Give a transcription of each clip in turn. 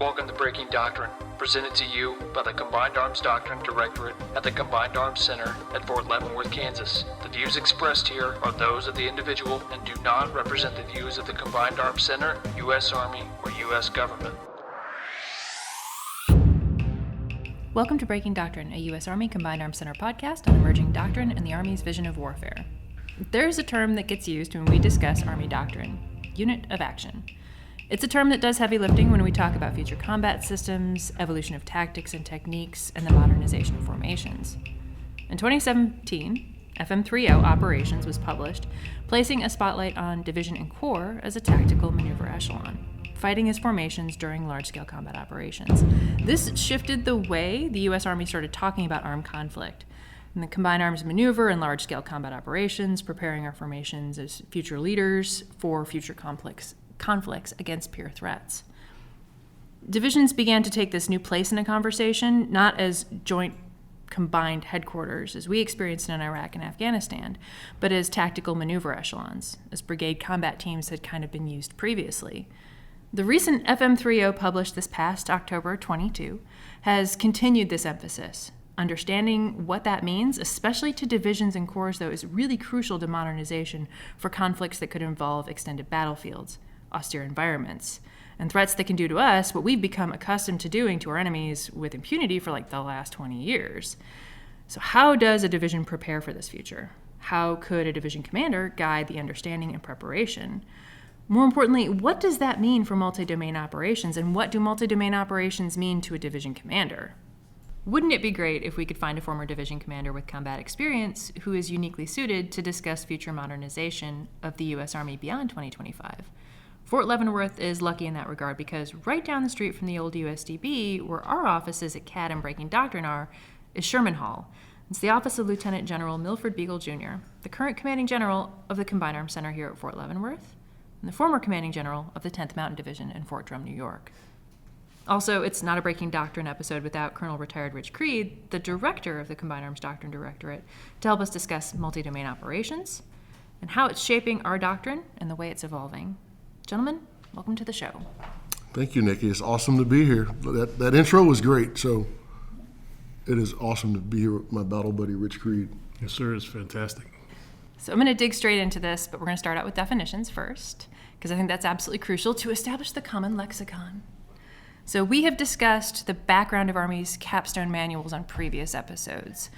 Welcome to Breaking Doctrine, presented to you by the Combined Arms Doctrine Directorate at the Combined Arms Center at Fort Leavenworth, Kansas. The views expressed here are those of the individual and do not represent the views of the Combined Arms Center, U.S. Army, or U.S. government. Welcome to Breaking Doctrine, a U.S. Army Combined Arms Center podcast on emerging doctrine and the Army's vision of warfare. There's a term that gets used when we discuss Army doctrine: unit of action. It's a term that does heavy lifting when we talk about future combat systems, evolution of tactics and techniques, and the modernization of formations. In 2017, FM30 Operations was published, placing a spotlight on Division and Corps as a tactical maneuver echelon, fighting as formations during large-scale combat operations. This shifted the way the U.S. Army started talking about armed conflict. And the combined arms maneuver and large-scale combat operations, preparing our formations as future leaders for future conflicts against peer threats. Divisions began to take this new place in a conversation, not as joint combined headquarters as we experienced in Iraq and Afghanistan, but as tactical maneuver echelons, as brigade combat teams had kind of been used previously. The recent FM30 published this past October 22 has continued this emphasis. Understanding what that means, especially to divisions and corps, though, is really crucial to modernization for conflicts that could involve extended battlefields, austere environments, and threats that can do to us what we've become accustomed to doing to our enemies with impunity for like the last 20 years. So how does a division prepare for this future? How could a division commander guide the understanding and preparation? More importantly, what does that mean for multi-domain operations, and what do multi-domain operations mean to a division commander? Wouldn't it be great if we could find a former division commander with combat experience who is uniquely suited to discuss future modernization of the U.S. Army beyond 2025? Fort Leavenworth is lucky in that regard because right down the street from the old USDB, where our offices at CAD and Breaking Doctrine are, is Sherman Hall. It's the office of Lieutenant General Milford Beagle Jr., the current commanding general of the Combined Arms Center here at Fort Leavenworth, and the former commanding general of the 10th Mountain Division in Fort Drum, New York. Also, it's not a Breaking Doctrine episode without Colonel Retired Rich Creed, the director of the Combined Arms Doctrine Directorate, to help us discuss multi-domain operations and how it's shaping our doctrine and the way it's evolving. Gentlemen, welcome to the show. Thank you, Nikki. It's awesome to be here. That intro was great, so it is awesome to be here with my battle buddy, Rich Creed. Yes, sir. It's fantastic. So I'm going to dig straight into this, but we're going to start out with definitions first, because I think that's absolutely crucial to establish the common lexicon. So we have discussed the background of Army's capstone manuals on previous episodes.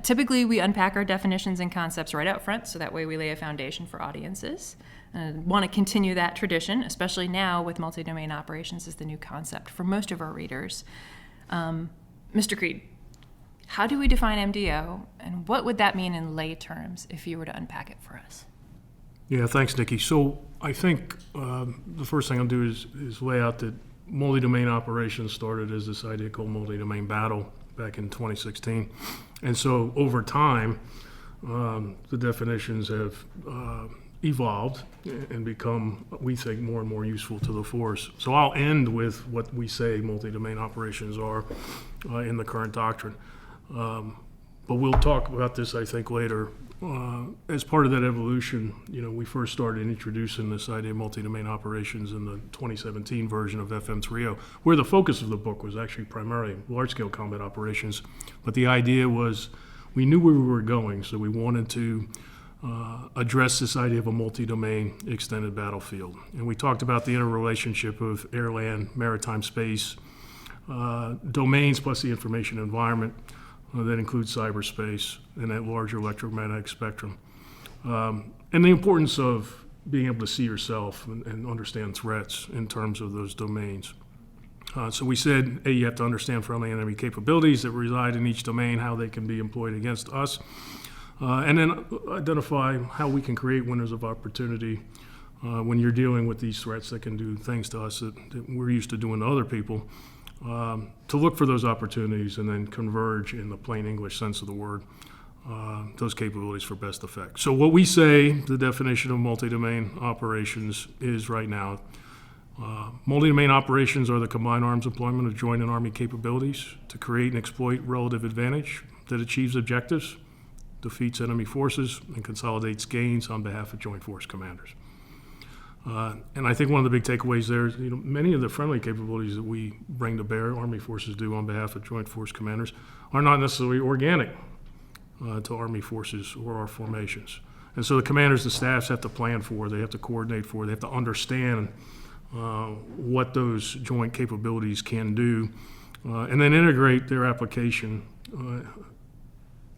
Typically, we unpack our definitions and concepts right out front, so that way we lay a foundation for audiences. Want to continue that tradition, especially now with multi-domain operations as the new concept for most of our readers. Mr. Creed, how do we define MDO, and what would that mean in lay terms if you were to unpack it for us? Yeah, thanks, Nikki. So I think the first thing I'll do is lay out that multi-domain operations started as this idea called multi-domain battle back in 2016. And so over time, the definitions have evolved and become, we think, more and more useful to the force. So I'll end with what we say multi-domain operations are in the current doctrine. But we'll talk about this, I think, later. As part of that evolution, we first started introducing this idea of multi-domain operations in the 2017 version of FM30, where the focus of the book was actually primarily large-scale combat operations. But the idea was we knew where we were going, so we wanted to address this idea of a multi-domain extended battlefield. And we talked about the interrelationship of air, land, maritime, space, domains plus the information environment. That includes cyberspace and that larger electromagnetic spectrum. And the importance of being able to see yourself and understand threats in terms of those domains. So we said, you have to understand friendly and enemy capabilities that reside in each domain, how they can be employed against us, and then identify how we can create windows of opportunity when you're dealing with these threats that can do things to us that we're used to doing to other people. To look for those opportunities and then converge in the plain English sense of the word, those capabilities for best effect. So what we say, the definition of multi-domain operations is right now, multi-domain operations are the combined arms employment of joint and Army capabilities to create and exploit relative advantage that achieves objectives, defeats enemy forces, and consolidates gains on behalf of joint force commanders. And I think one of the big takeaways there is, many of the friendly capabilities that we bring to bear, Army forces do on behalf of Joint Force commanders, are not necessarily organic to Army forces or our formations. And so the commanders, the staffs have to plan for, they have to coordinate for, they have to understand what those joint capabilities can do, and then integrate their application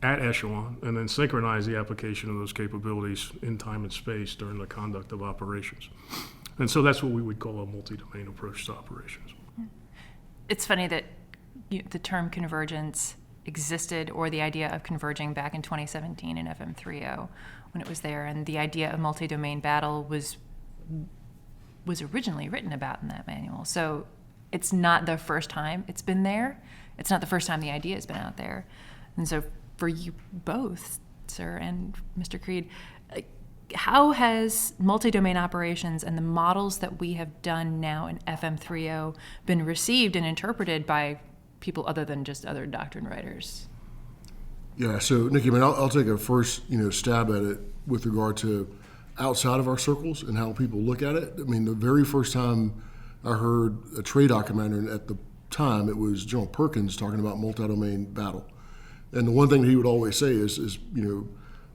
at echelon, and then synchronize the application of those capabilities in time and space during the conduct of operations. And so that's what we would call a multi-domain approach to operations. It's funny that the term convergence existed, or the idea of converging, back in 2017 in FM30 when it was there, and the idea of multi-domain battle was originally written about in that manual. So it's not the first time it's been there. It's not the first time the idea has been out there. And so for you both, sir, and Mr. Creed, how has multi-domain operations and the models that we have done now in FM30 been received and interpreted by people other than just other doctrine writers? Yeah, so Nikki, I'll take a first stab at it with regard to outside of our circles and how people look at it. The very first time I heard a TRADOC commander, and at the time it was General Perkins, talking about multi-domain battle. And the one thing that he would always say is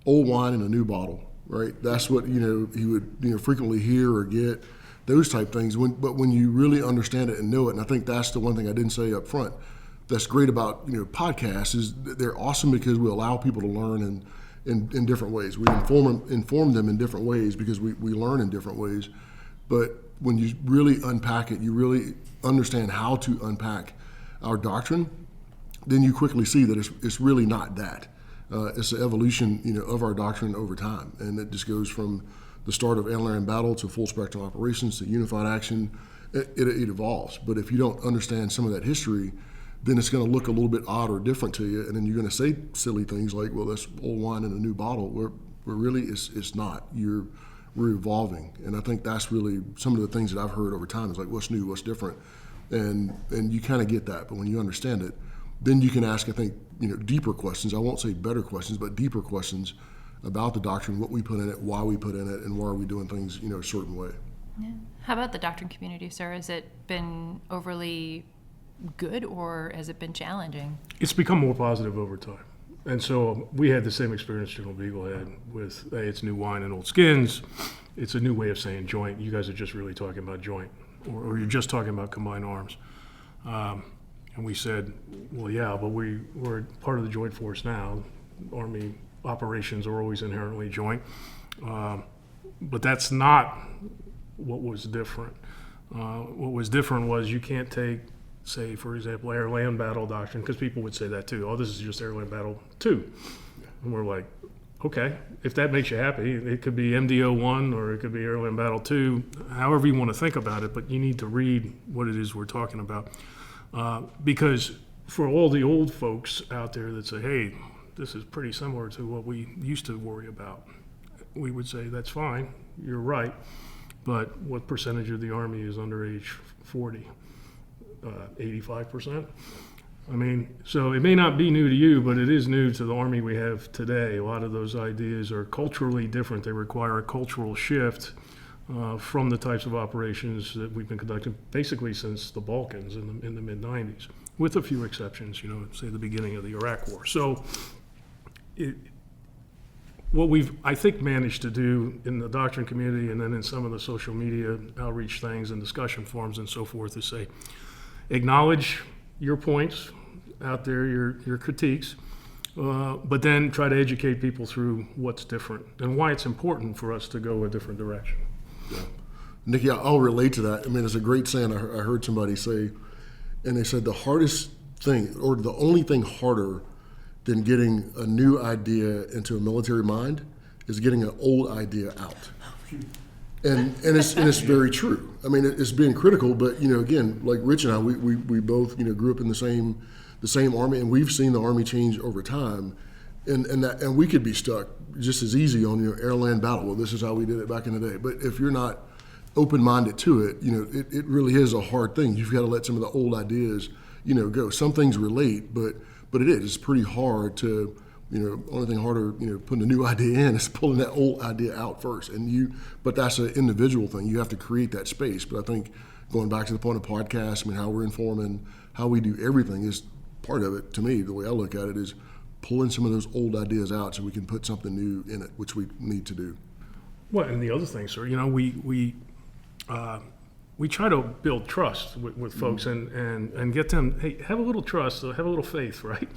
old wine in a new bottle, right? That's what he would frequently hear or get, those type things. But when you really understand it and know it, and I think that's the one thing I didn't say up front, that's great about podcasts, is they're awesome because we allow people to learn in different ways. We inform them in different ways because we learn in different ways. But when you really unpack it, you really understand how to unpack our doctrine, then you quickly see that it's really not that. It's the evolution of our doctrine over time, and it just goes from the start of air-land battle to full spectrum operations to unified action. It evolves. But if you don't understand some of that history, then it's going to look a little bit odd or different to you, and then you're going to say silly things like, well, that's old wine in a new bottle, where really it's not. We're evolving, and I think that's really some of the things that I've heard over time is like, what's new, what's different, and you kind of get that. But when you understand it, then you can ask, I think, deeper questions. I won't say better questions, but deeper questions about the doctrine, what we put in it, why we put in it, and why are we doing things a certain way. Yeah. How about the doctrine community, sir? Has it been overly good, or has it been challenging? It's become more positive over time. And so we had the same experience General Beagle had with, hey, it's new wine and old skins. It's a new way of saying joint. You guys are just really talking about joint, or you're just talking about combined arms. And we said, well, yeah, but we're part of the joint force now. Army operations are always inherently joint. But that's not what was different. What was different was you can't take, say, for example, air-land battle doctrine, because people would say that too. Oh, this is just air-land battle 2. And we're like, okay, if that makes you happy, it could be MDO 1 or it could be air-land battle 2, however you want to think about it, but you need to read what it is we're talking about. Because for all the old folks out there that say, hey, this is pretty similar to what we used to worry about, we would say, that's fine, you're right, but what percentage of the Army is under age 40? 85%? So it may not be new to you, but it is new to the Army we have today. A lot of those ideas are culturally different. They require a cultural shift from the types of operations that we've been conducting basically since the Balkans in the mid-90s, with a few exceptions, say the beginning of the Iraq War. So what we've, I think, managed to do in the doctrine community and then in some of the social media outreach things and discussion forums and so forth is say, acknowledge your points out there, your critiques, but then try to educate people through what's different and why it's important for us to go a different direction. Yeah. Nikki, I'll relate to that. It's a great saying I heard somebody say, and they said the hardest thing, or the only thing harder than getting a new idea into a military mind is getting an old idea out. And it's very true. It's being critical, but again, like Rich and I, we both grew up in the same Army, and we've seen the Army change over time, and we could be stuck just as easy on air-land battle. Well, this is how we did it back in the day. But if you're not open-minded to it, it really is a hard thing. You've got to let some of the old ideas go. Some things relate, but it is. It's pretty hard to Only thing harder, putting a new idea in is pulling that old idea out first. But that's an individual thing. You have to create that space. But I think going back to the point of podcasts, how we're informing, how we do everything is part of it. To me, the way I look at it is pulling some of those old ideas out so we can put something new in it, which we need to do. Well, and the other thing, sir, we try to build trust with folks and get them, hey, have a little trust, have a little faith, right?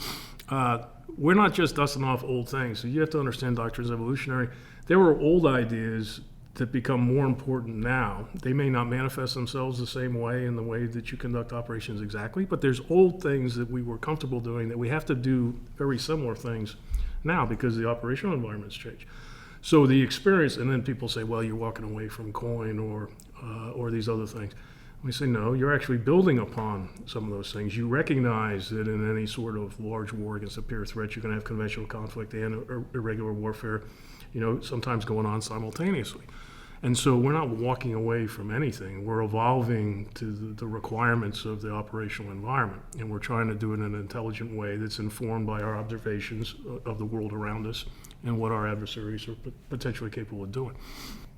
We're not just dusting off old things. So you have to understand doctrine's evolutionary. There were old ideas that become more important now. They may not manifest themselves the same way in the way that you conduct operations exactly, but there's old things that we were comfortable doing that we have to do very similar things now because the operational environment's changed. So the experience, and then people say, well, you're walking away from coin or these other things. We say, no, you're actually building upon some of those things. You recognize that in any sort of large war against a peer threat, you're going to have conventional conflict and irregular warfare, sometimes going on simultaneously. And so we're not walking away from anything. We're evolving to the requirements of the operational environment. And we're trying to do it in an intelligent way that's informed by our observations of the world around us and what our adversaries are potentially capable of doing.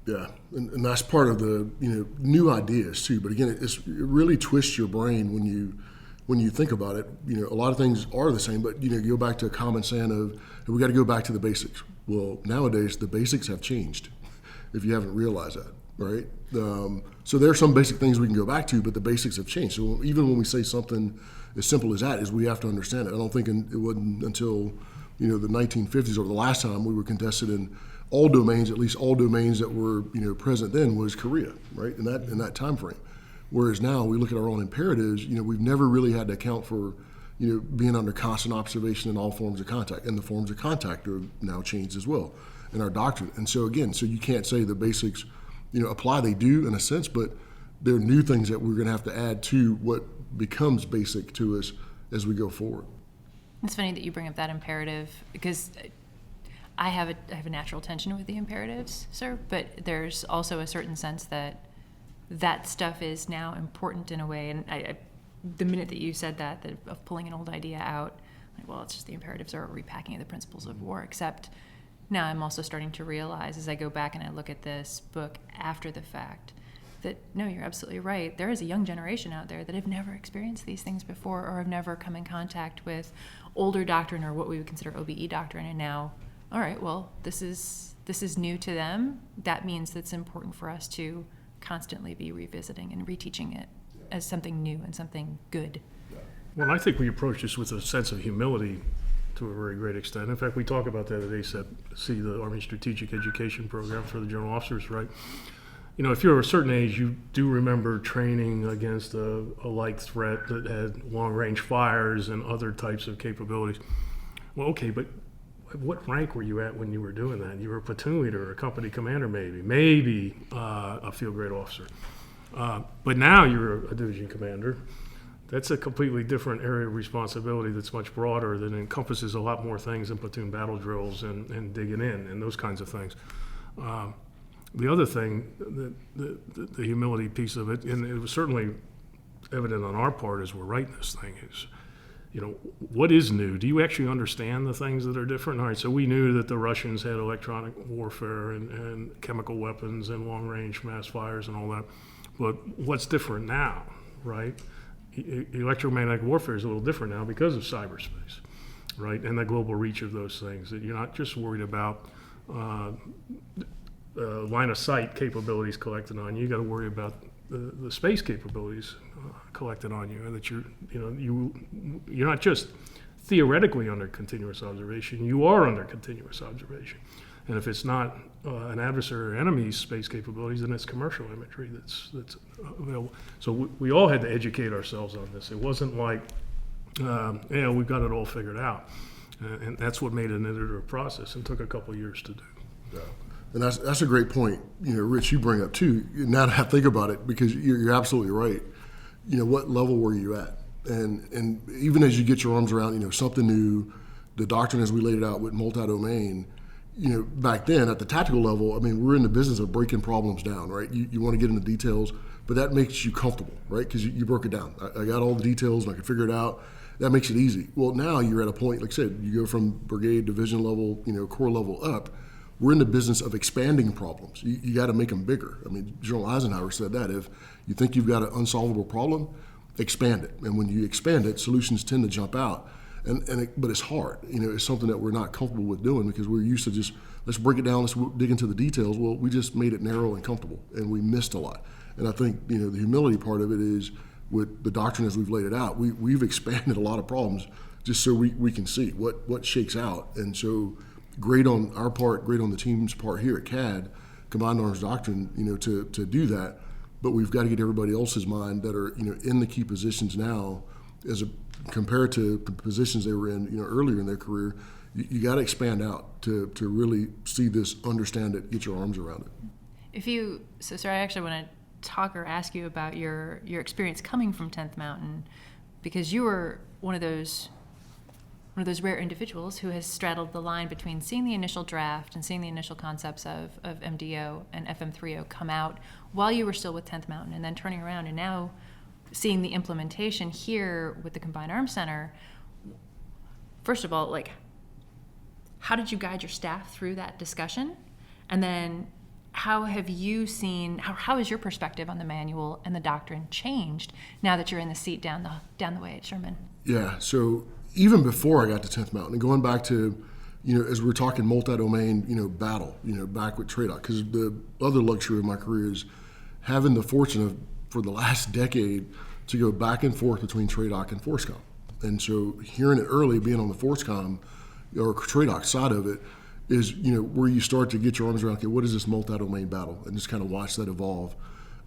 Yeah, and that's part of the new ideas too. But again, it really twists your brain when you think about it. A lot of things are the same, but you go back to a common saying of we got to go back to the basics. Well, nowadays the basics have changed. If you haven't realized that, right? So there are some basic things we can go back to, but the basics have changed. So even when we say something as simple as that, is we have to understand it. I don't think it wasn't until the 1950s or the last time we were contested in all domains, at least all domains that were present then, was Korea, right? In that time frame. Whereas now we look at our own imperatives. We've never really had to account for being under constant observation in all forms of contact, and the forms of contact are now changed as well in our doctrine. And so again, you can't say the basics apply. They do in a sense, but there are new things that we're going to have to add to what becomes basic to us as we go forward. It's funny that you bring up that imperative because I have a natural tension with the imperatives, sir, but there's also a certain sense that stuff is now important in a way. And the minute that you said that of pulling an old idea out, it's just the imperatives are a repacking of the principles of war, except now I'm also starting to realize as I go back and I look at this book after the fact that, no, you're absolutely right. There is a young generation out there that have never experienced these things before or have never come in contact with older doctrine or what we would consider OBE doctrine, and now, all right, well, this is new to them. That means that it's important for us to constantly be revisiting and reteaching it as something new and something good. Well, I think we approach this with a sense of humility to a very great extent. In fact, we talk about that at ASEP, the Army Strategic Education Program for the general officers, right? If you're a certain age, you do remember training against a like threat that had long-range fires and other types of capabilities. Well, okay, but what rank were you at when you were doing that? You were a platoon leader or a company commander, maybe a field grade officer. But now you're a division commander. That's a completely different area of responsibility that's much broader, that encompasses a lot more things than platoon battle drills and digging in and those kinds of things. The other thing, the humility piece of it, and it was certainly evident on our part as we're writing this thing, is, what is new? Do you actually understand the things that are different? All right, so we knew that the Russians had electronic warfare and chemical weapons and long-range mass fires and all that. But what's different now, right? Electromagnetic warfare is a little different now because of cyberspace, right? And the global reach of those things, that you're not just worried about line of sight capabilities collected on you. You got to worry about the space capabilities collected on you, and that you're not just theoretically under continuous observation. You are under continuous observation, and if it's not an adversary or enemy's space capabilities, then it's commercial imagery that's available. So we all had to educate ourselves on this. It wasn't like, we've got it all figured out, and that's what made it an iterative process and took a couple of years to do. Yeah. And that's a great point, Rich, you bring up too. Now that I think about it, because you're absolutely right. What level were you at? And even as you get your arms around, something new, the doctrine as we laid it out with multi-domain, back then at the tactical level, we're in the business of breaking problems down, right? You want to get into details, but that makes you comfortable, right? Because you broke it down. I got all the details and I could figure it out. That makes it easy. Well, now you're at a point, like I said, you go from brigade, division level, corps level up. We're in the business of expanding problems. You got to make them bigger. I mean, General Eisenhower said that if you think you've got an unsolvable problem, expand it. And when you expand it, solutions tend to jump out. But it's hard. It's something that we're not comfortable with doing because we're used to just, let's break it down, let's dig into the details. Well, we just made it narrow and comfortable, and we missed a lot. And I think, the humility part of it is with the doctrine as we've laid it out, we've expanded a lot of problems just so we can see what shakes out. And so great on our part, great on the team's part here at CAD, Combined Arms Doctrine, to do that. But we've got to get everybody else's mind that are, in the key positions now compared to the positions they were in, earlier in their career. You got to expand out to really see this, understand it, get your arms around it. Sorry, I actually want to talk or ask you about your experience coming from 10th Mountain, because you were one of those rare individuals who has straddled the line between seeing the initial draft and seeing the initial concepts of MDO and FM30 come out while you were still with 10th Mountain, and then turning around and now seeing the implementation here with the Combined Arms Center. First of all, how did you guide your staff through that discussion? And then how have you seen, how has your perspective on the manual and the doctrine changed now that you're in the seat down the way at Sherman? Yeah, so even before I got to 10th Mountain, and going back to, as we're talking multi-domain, battle, back with TRADOC, because the other luxury of my career is having the fortune of, for the last decade, to go back and forth between TRADOC and FORSCOM. And so hearing it early, being on the FORSCOM or TRADOC side of it, is where you start to get your arms around, okay, what is this multi-domain battle, and just kind of watch that evolve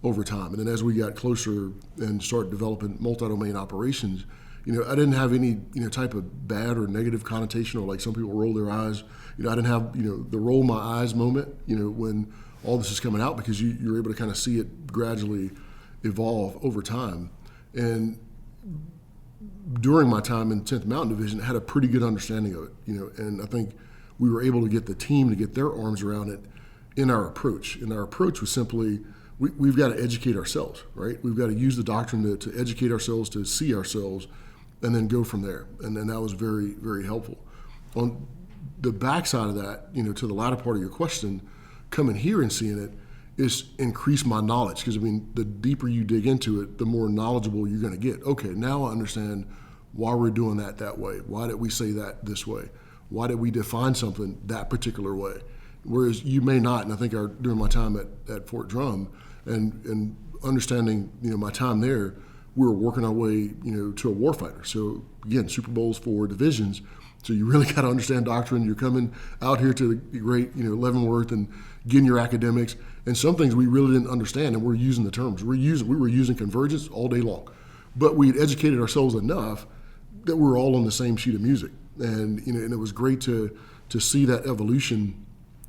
over time. And then as we got closer and started developing multi-domain operations, I didn't have any type of bad or negative connotation, or like some people roll their eyes. I didn't have the roll my eyes moment when all this is coming out, because you're able to kind of see it gradually evolve over time. And during my time in 10th Mountain Division, I had a pretty good understanding of it, and I think we were able to get the team to get their arms around it in our approach. And our approach was simply, we've got to educate ourselves, right? We've got to use the doctrine to educate ourselves, to see ourselves, and then go from there. And then that was very, very helpful. On the backside of that, to the latter part of your question, coming here and seeing it is increase my knowledge. Because, the deeper you dig into it, the more knowledgeable you're going to get. Okay, now I understand why we're doing that way. Why did we say that this way? Why did we define something that particular way? Whereas you may not, and I think during my time at Fort Drum and understanding, my time there, we were working our way, to a warfighter. So again, Super Bowls for divisions. So you really got to understand doctrine. You're coming out here to the great, Leavenworth and getting your academics. And some things we really didn't understand, and we're using the terms. We were using convergence all day long. But we had educated ourselves enough that we were all on the same sheet of music. And and it was great to see that evolution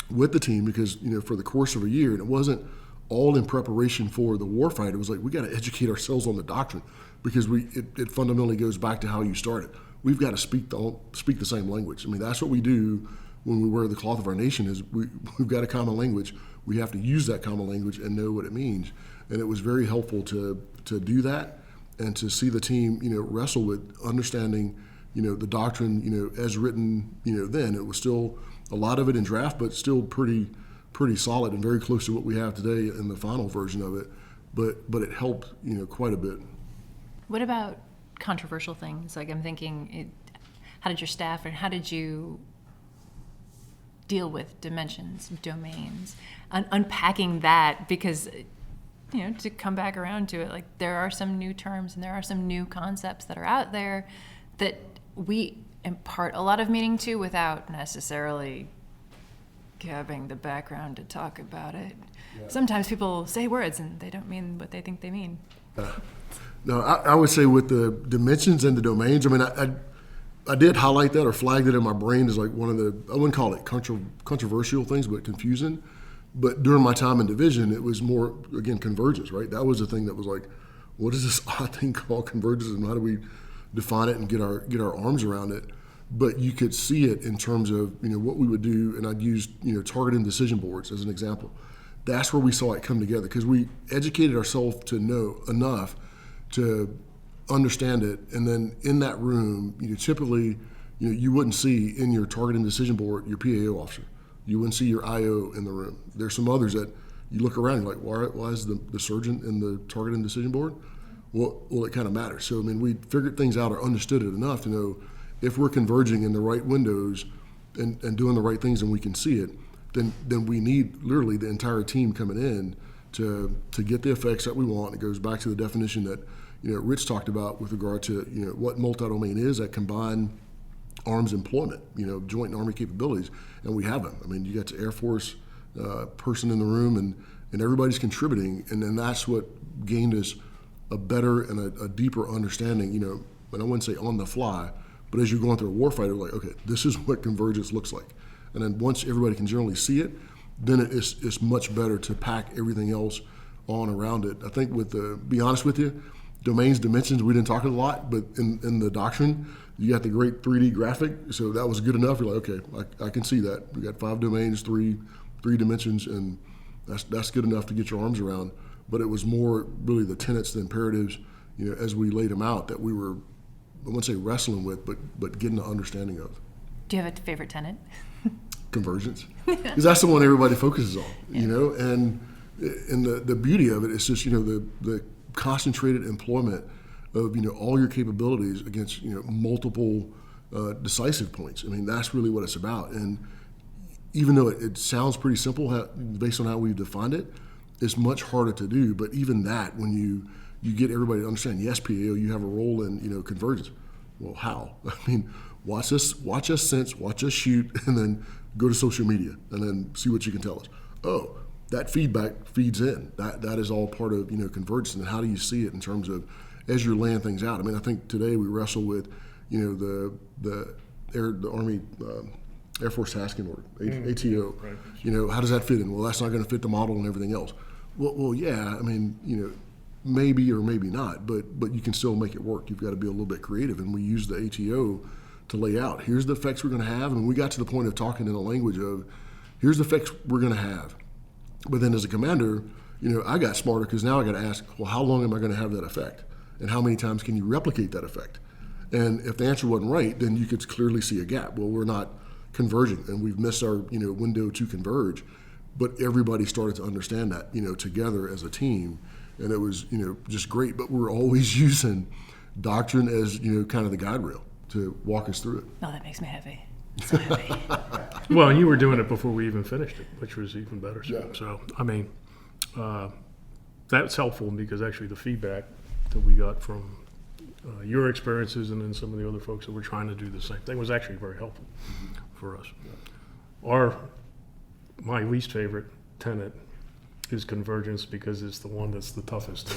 with the team, because for the course of a year, and it wasn't all in preparation for the warfighter. It was like, we got to educate ourselves on the doctrine, because it fundamentally goes back to how you started. We've got to speak the same language. That's what we do when we wear the cloth of our nation. Is we've got a common language. We have to use that common language and know what it means. And it was very helpful to do that, and to see the team wrestle with understanding the doctrine, as written, then. It was still a lot of it in draft, but still pretty solid and very close to what we have today in the final version of it. But it helped, quite a bit. What about controversial things? Like, I'm thinking, how did your staff, and how did you deal with dimensions, domains, unpacking that? Because, to come back around to it, like, there are some new terms and there are some new concepts that are out there that we impart a lot of meaning to without necessarily having the background to talk about it. Yeah. Sometimes people say words and they don't mean what they think they mean. No, I would say with the dimensions and the domains, I did highlight that or flag that in my brain as like one of the, I wouldn't call it controversial things, but confusing. But during my time in division, it was more, again, convergence, right? That was the thing that was like, what is this odd thing called convergence, and how do we define it and get our arms around it? But you could see it in terms of what we would do, and I'd use targeting decision boards as an example. that's where we saw it come together, because we educated ourselves to know enough to understand it. And then in that room, typically, you wouldn't see in your targeting decision board your PAO officer. You wouldn't see your IO in the room. There's some others that you look around, you're like, why is the surgeon in the targeting decision board? Well, it kind of matters. So, we figured things out or understood it enough to know if we're converging in the right windows and doing the right things and we can see it, then we need literally the entire team coming in to get the effects that we want. It goes back to the definition that Rich talked about with regard to what multi-domain is, that combined arms employment, joint and Army capabilities, and we have them. You got the Air Force person in the room, and everybody's contributing, and then that's what gained us a better and a deeper understanding, and I wouldn't say on the fly, but as you're going through a warfighter, like, okay, this is what convergence looks like. And then once everybody can generally see it, then it's much better to pack everything else on around it. I think be honest with you, domains, dimensions, we didn't talk a lot, but in the doctrine, you got the great 3D graphic, so that was good enough. You're like, okay, I can see that. We got 5 domains, three dimensions, and that's good enough to get your arms around. But it was more really the tenets, the imperatives, as we laid them out, that we were, I wouldn't say wrestling with, but getting an understanding of. Do you have a favorite tenet? Convergence, because that's the one everybody focuses on, and the beauty of it is just the concentrated employment of all your capabilities against multiple decisive points. That's really what it's about. And even though it sounds pretty simple based on how we've defined it, it's much harder to do. But even that, when you get everybody to understand, yes, PAO, you have a role in convergence. Well, how? Watch us sense, watch us shoot, and then go to social media and then see what you can tell us. Oh, that feedback feeds in. That is all part of convergence. And how do you see it in terms of as you're laying things out? I think today we wrestle with the Army Air Force Tasking Order, ATO. Right. How does that fit in? Well, that's not going to fit the model and everything else. Well, yeah. Maybe or maybe not, but you can still make it work. You've got to be a little bit creative, and we use the ATO to lay out, here's the effects we're going to have, and we got to the point of talking in a language of, here's the effects we're going to have. But then as a commander, I got smarter, because now I got to ask, well, how long am I going to have that effect? And how many times can you replicate that effect? And if the answer wasn't right, then you could clearly see a gap. Well, we're not converging, and we've missed our window to converge. But everybody started to understand that, together as a team, and it was just great. But we're always using doctrine as kind of the guide rail to walk us through it. Oh, that makes me happy. So happy. Well, you were doing it before we even finished it, which was even better. Yeah. So, that's helpful, because actually the feedback that we got from your experiences and then some of the other folks that were trying to do the same thing was actually very helpful for us. Yeah. My least favorite tenet is convergence, because it's the one that's the toughest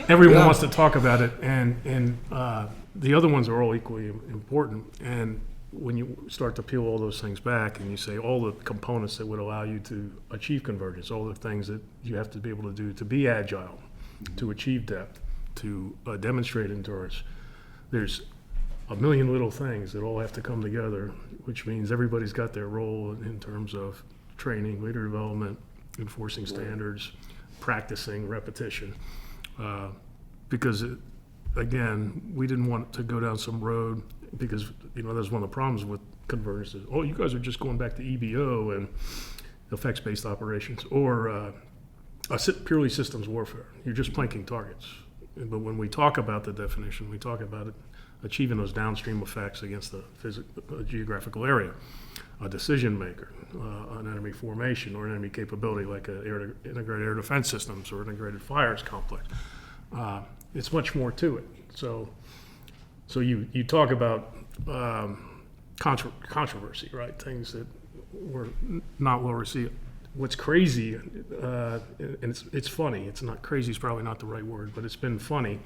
everyone wants to talk about it, and the other ones are all equally important. And when you start to peel all those things back and you say all the components that would allow you to achieve convergence, all the things that you have to be able to do to be agile, to achieve depth, to demonstrate endurance, there's a million little things that all have to come together, which means everybody's got their role in terms of training, leader development, enforcing standards, practicing, repetition. Because, again, we didn't want to go down some road, because, that's one of the problems with convergence is, oh, you guys are just going back to EBO and effects-based operations, or purely systems warfare. You're just planking targets. But when we talk about the definition, we talk about it achieving those downstream effects against the geographical area, a decision maker, an enemy formation or an enemy capability like integrated air defense systems or integrated fires complex. It's much more to it. So you talk about controversy, right? Things that were not well received. What's crazy, and it's funny, it's not crazy is probably not the right word, but it's been funny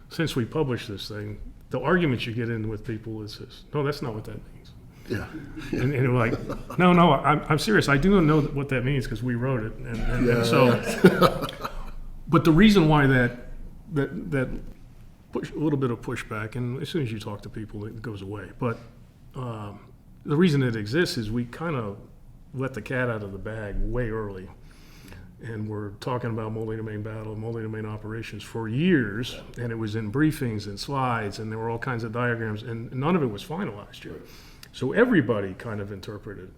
since we published this thing. The arguments you get in with people is this: no, that's not what that means. Yeah. And you're like, no, I'm serious. I do know what that means because we wrote it. And so, but the reason why that push, a little bit of pushback, and as soon as you talk to people, it goes away. But the reason it exists is we kind of let the cat out of the bag way early. And we're talking about multi-domain battle, multi-domain operations for years, and it was in briefings and slides, and there were all kinds of diagrams, and none of it was finalized yet. So everybody kind of interpreted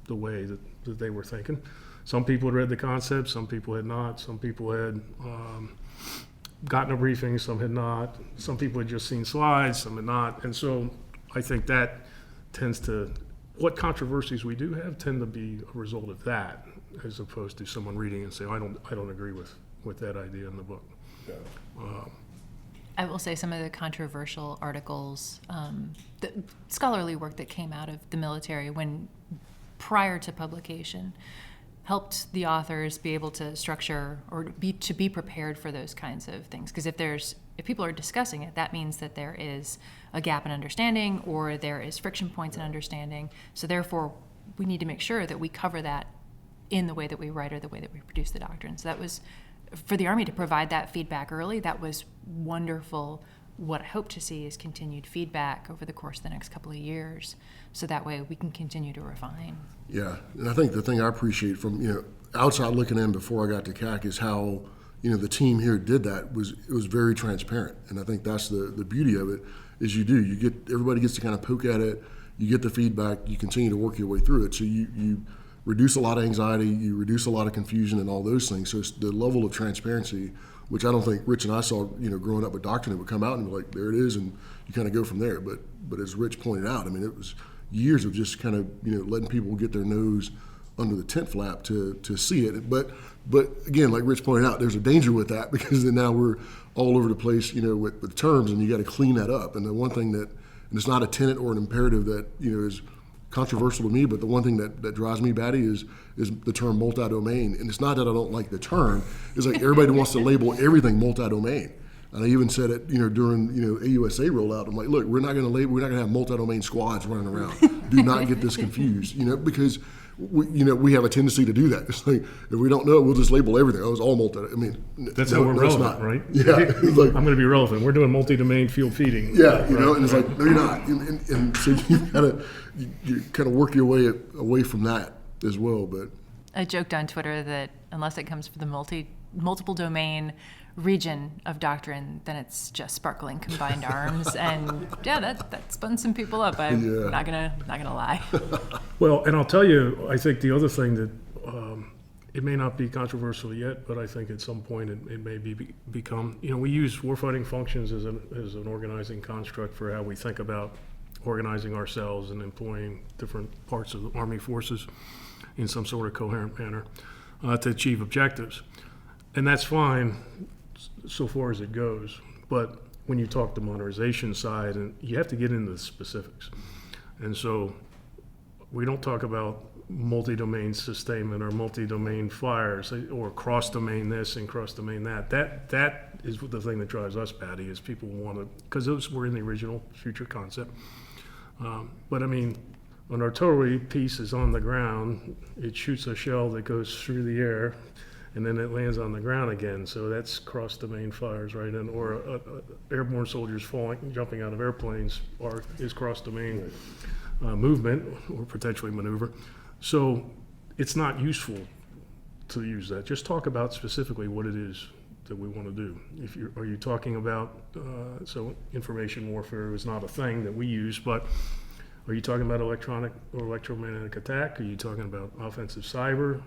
the way that they were thinking. Some people had read the concept, some people had not, some people had gotten a briefing, some had not, some people had just seen slides, some had not, and so I think that tends to, what controversies we do have tend to be a result of that, as opposed to someone reading and saying, I don't agree with that idea in the book. I will say some of the controversial articles, the scholarly work that came out of the military when prior to publication helped the authors be able to structure or be prepared for those kinds of things. Because if people are discussing it, that means that there is a gap in understanding or there is friction points in understanding. So therefore, we need to make sure that we cover that in the way that we write or the way that we produce the doctrine. So that was, for the Army to provide that feedback early, that was wonderful. What I hope to see is continued feedback over the course of the next couple of years, so that way we can continue to refine. Yeah, and I think the thing I appreciate from, outside looking in before I got to CAC is how, the team here did that. It was very transparent. And I think that's the beauty of it, is everybody gets to kind of poke at it, you get the feedback, you continue to work your way through it. So you reduce a lot of anxiety, you reduce a lot of confusion and all those things. So it's the level of transparency, which I don't think Rich and I saw, growing up with doctrine, it would come out and be like, there it is, and you kind of go from there. But as Rich pointed out, it was years of just kind of, letting people get their nose under the tent flap to see it. But again, like Rich pointed out, there's a danger with that, because then now we're all over the place, with terms, and you got to clean that up. And the one thing and it's not a tenet or an imperative that, is controversial to me, but the one thing that drives me batty is the term multi-domain. And it's not that I don't like the term, it's like everybody wants to label everything multi-domain. And I even said it, during, AUSA rollout, I'm like, look, we're not going to have multi-domain squads running around. Do not get this confused, because we have a tendency to do that. It's like, if we don't know, we'll just label everything. Oh, it's all multi. That's how we're relevant, right? Yeah. Like, I'm going to be relevant. We're doing multi-domain field feeding. Yeah, and it's like, no, you're not. And so you've got to you kind of work your way away from that as well. But I joked on Twitter that unless it comes from the multiple domain region of doctrine, then it's just sparkling combined arms, and yeah, that spun some people up. I'm not gonna lie. Well, and I'll tell you, I think the other thing that it may not be controversial yet, but I think at some point it may become. We use warfighting functions as an organizing construct for how we think about organizing ourselves and employing different parts of the Army forces in some sort of coherent manner to achieve objectives, and that's fine so far as it goes. But when you talk the modernization side, and you have to get into the specifics, and so we don't talk about multi-domain sustainment or multi-domain fires or cross-domain this and cross-domain that. That is the thing that drives us batty, is people want to, because those were in the original future concept. But an artillery piece is on the ground, it shoots a shell that goes through the air, and then it lands on the ground again. So that's cross-domain fires, right? And or airborne soldiers jumping out of airplanes is cross-domain movement or potentially maneuver. So it's not useful to use that. Just talk about specifically what it is that we want to do. Are you talking about so information warfare is not a thing that we use, but are you talking about electronic or electromagnetic attack? Are you talking about offensive cyber?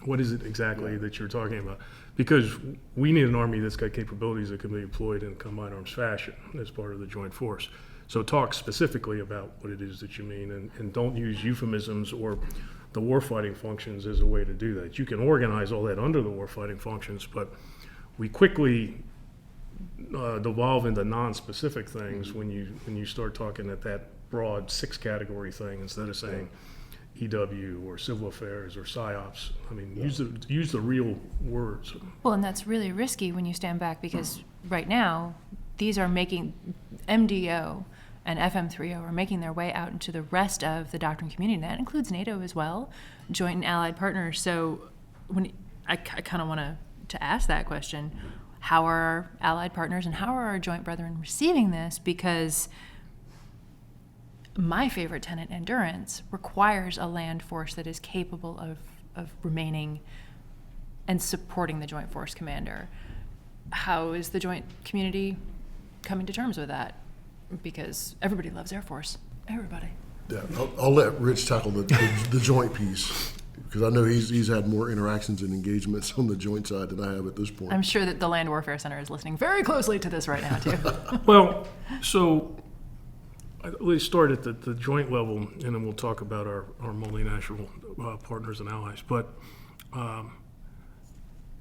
What is it exactly that you're talking about? Because we need an Army that's got capabilities that can be employed in combined arms fashion as part of the joint force. So talk specifically about what it is that you mean, and don't use euphemisms or the warfighting functions as a way to do that. You can organize all that under the warfighting functions, but we quickly devolve into non-specific things when you start talking at that broad 6-category thing instead of saying EW or civil affairs or psyops. Use the real words. Well, and that's really risky when you stand back, because right now these are making MDO and FM30 are making their way out into the rest of the doctrine community. That includes NATO as well, joint and allied partners. So when I kind of want to ask that question, how are our allied partners and how are our joint brethren receiving this? Because My favorite tenet, endurance, requires a land force that is capable of remaining and supporting the Joint Force Commander. How is the joint community coming to terms with that? Because everybody loves Air Force. Everybody. Yeah, I'll let Rich tackle the joint piece, because I know he's had more interactions and engagements on the joint side than I have at this point. I'm sure that the Land Warfare Center is listening very closely to this right now, too. Well, so let's start at the joint level, and then we'll talk about our multinational partners and allies. But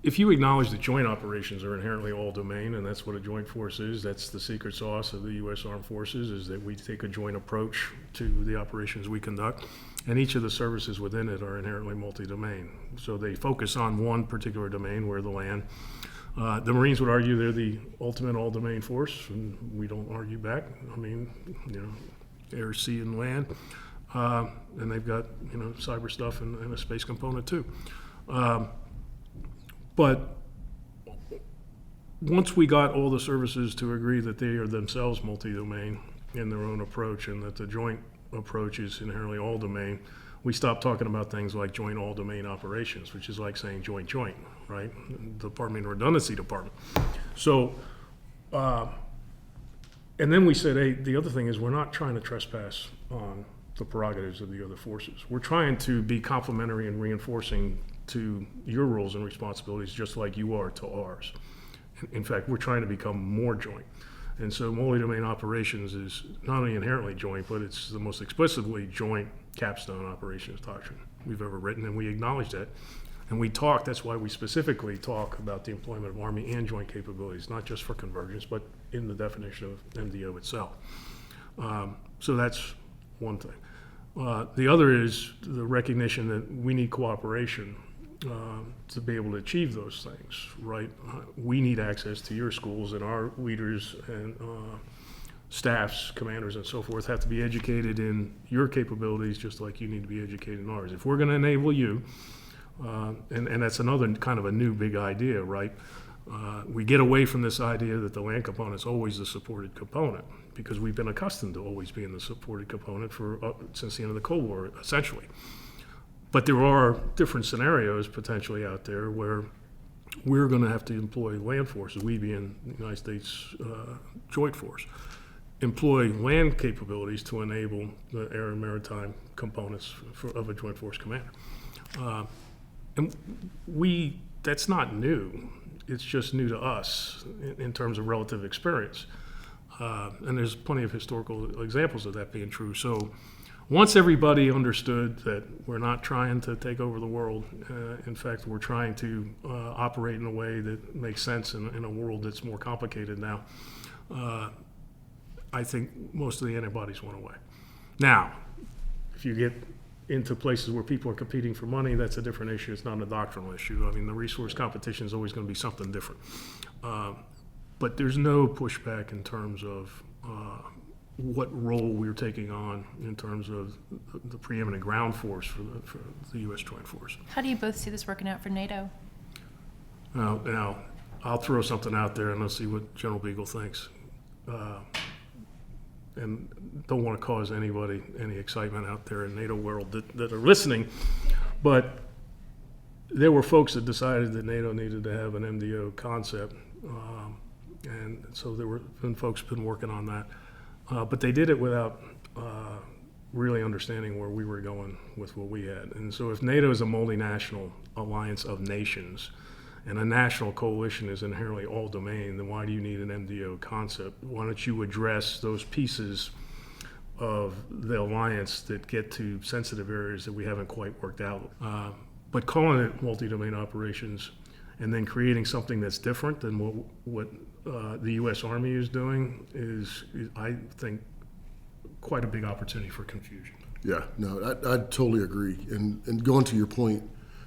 if you acknowledge that joint operations are inherently all domain, and that's what a joint force is, that's the secret sauce of the U.S. Armed Forces, is that we take a joint approach to the operations we conduct, and each of the services within it are inherently multi-domain. So they focus on one particular domain, where the land. The Marines would argue they're the ultimate all-domain force, and we don't argue back. I mean, air, sea, and land. And they've got, cyber stuff and a space component too. But once we got all the services to agree that they are themselves multi-domain in their own approach, and that the joint approach is inherently all-domain, we stopped talking about things like joint all-domain operations, which is like saying joint, right? Department of Redundancy Department. So, and then we said, hey, the other thing is we're not trying to trespass on the prerogatives of the other forces. We're trying to be complementary and reinforcing to your roles and responsibilities, just like you are to ours. In fact, we're trying to become more joint. And so multi-domain operations is not only inherently joint, but it's the most explicitly joint capstone operations doctrine we've ever written, and we acknowledge that. And we talk, that's why we specifically talk about the employment of Army and joint capabilities, not just for convergence, but in the definition of MDO itself. So that's one thing. The other is the recognition that we need cooperation to be able to achieve those things, right? We need access to your schools, and our leaders and staffs, commanders, and so forth have to be educated in your capabilities just like you need to be educated in ours. If we're going to enable you, and that's another kind of a new big idea, right? We get away from this idea that the land component is always the supported component, because we've been accustomed to always being the supported component since the end of the Cold War, essentially. But there are different scenarios potentially out there where we're going to have to employ land forces, we being the United States Joint Force, employ land capabilities to enable the air and maritime components of a Joint Force Commander. And that's not new. It's just new to us in terms of relative experience. And there's plenty of historical examples of that being true. So once everybody understood that we're not trying to take over the world, in fact, we're trying to operate in a way that makes sense in a world that's more complicated now, I think most of the antibodies went away. Now, if you get into places where people are competing for money, that's a different issue. It's not a doctrinal issue. I mean, the resource competition is always going to be something different. But there's no pushback in terms of what role we're taking on in terms of the preeminent ground force for the U.S. Joint Force. How do you both see this working out for NATO? Now, I'll throw something out there and let's see what General Beagle thinks. And don't want to cause anybody any excitement out there in NATO world that are listening, but there were folks that decided that NATO needed to have an MDO concept, and so there were folks been working on that, but they did it without really understanding where we were going with what we had. And so if NATO is a multinational alliance of nations, and a national coalition is inherently all domain, then why do you need an MDO concept? Why don't you address those pieces of the alliance that get to sensitive areas that we haven't quite worked out? But calling it multi-domain operations and then creating something that's different than what the U.S. Army is doing is, I think, quite a big opportunity for confusion. Yeah, no, I totally agree. And going to your point,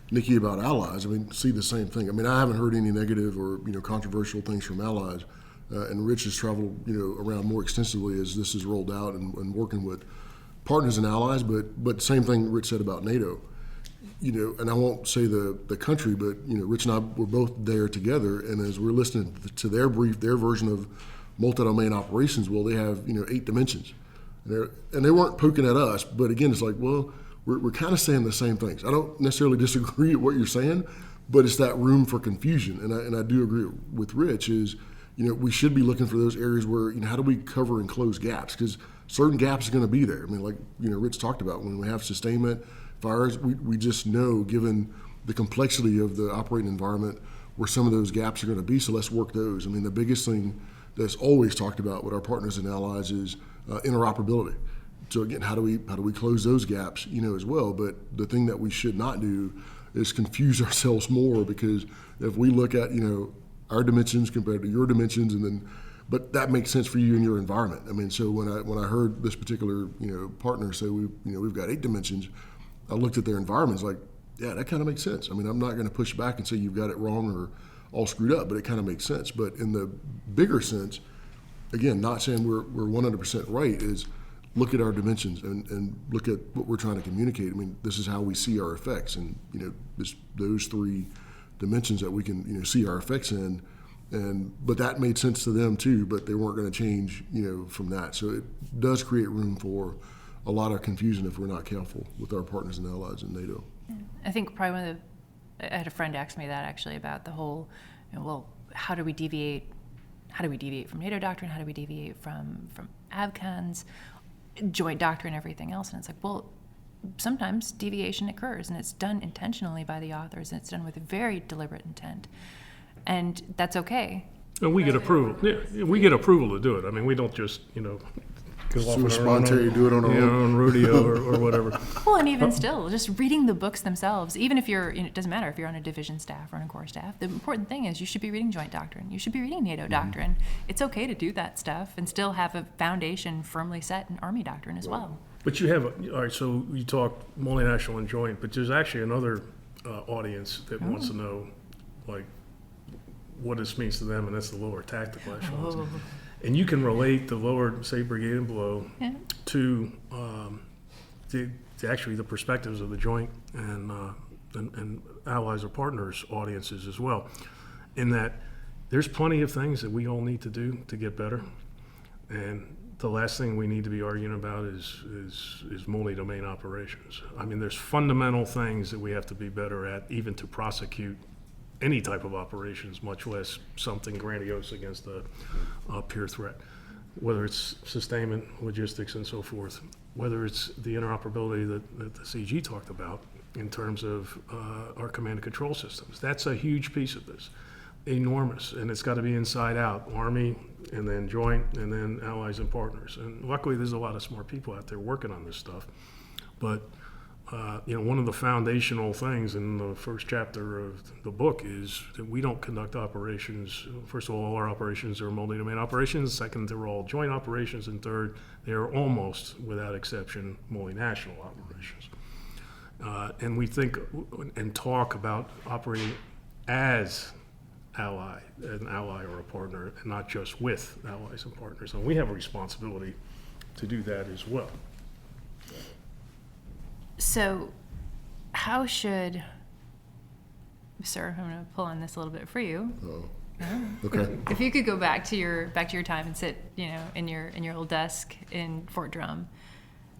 Nikki, about allies, I mean, see the same thing. I mean, I haven't heard any negative or controversial things from allies, and Rich has traveled around more extensively as this is rolled out and working with partners and allies. But same thing Rich said about NATO. And I won't say the country, but Rich and I were both there together, and as we're listening to their version of multi-domain operations, well, they have 8 dimensions. And they weren't poking at us, but again, it's like, well, we're kind of saying the same things. I don't necessarily disagree with what you're saying, but it's that room for confusion. And I do agree with Rich is, we should be looking for those areas where, how do we cover and close gaps? Because certain gaps are going to be there. I mean, like, Rich talked about, when we have sustainment, fires, we just know, given the complexity of the operating environment, where some of those gaps are going to be, so let's work those. I mean, the biggest thing that's always talked about with our partners and allies is interoperability. So again, how do we close those gaps, as well? But the thing that we should not do is confuse ourselves more, because if we look at, our dimensions compared to your dimensions, but that makes sense for you and your environment. I mean, so when I heard this particular, partner say we've got 8 dimensions, I looked at their environments like, yeah, that kind of makes sense. I mean, I'm not going to push back and say you've got it wrong or all screwed up, but it kind of makes sense. But in the bigger sense, again, not saying we're 100% right, is look at our dimensions and look at what we're trying to communicate. I mean, this is how we see our effects, and those 3 dimensions that we can see our effects in, but that made sense to them too. But they weren't going to change from that. So it does create room for a lot of confusion if we're not careful with our partners and allies in NATO. I think probably I had a friend ask me that actually about the whole, how do we deviate from NATO doctrine? How do we deviate from AVCANs, joint doctrine, everything else? And it's like, well, sometimes deviation occurs, and it's done intentionally by the authors, and it's done with very deliberate intent, and that's okay. And we get approval. Yeah, we get approval to do it. I mean, we don't just, go off on our own, do it on our on rodeo or whatever. Well, and even still, just reading the books themselves, even if you're, it doesn't matter if you're on a division staff or on a corps staff, the important thing is you should be reading joint doctrine. You should be reading NATO doctrine. It's okay to do that stuff and still have a foundation firmly set in Army doctrine as well. But you have, all right, so you talk multinational and joint, but there's actually another audience that wants to know, like, what this means to them, and that's the lower tactical echelons. And you can relate the lower, say, brigade and below to actually the perspectives of the joint and allies or partners audiences as well, in that there's plenty of things that we all need to do to get better. And the last thing we need to be arguing about is multi-domain operations. I mean, there's fundamental things that we have to be better at, even to prosecute any type of operations, much less something grandiose against a peer threat, whether it's sustainment, logistics, and so forth, whether it's the interoperability that the CG talked about in terms of our command and control systems. That's a huge piece of this, enormous, and it's got to be inside out, Army, and then joint, and then allies and partners. And luckily, there's a lot of smart people out there working on this stuff, but one of the foundational things in the first chapter of the book is that we don't conduct operations. First of all our operations are multi-domain operations. Second, they're all joint operations. And third, they are almost, without exception, multinational operations. And we think and talk about operating as an ally or a partner, and not just with allies and partners. And we have a responsibility to do that as well. So how should, sir, I'm going to pull on this a little bit for you. Okay. If you could go back to your time and sit, in your old desk in Fort Drum,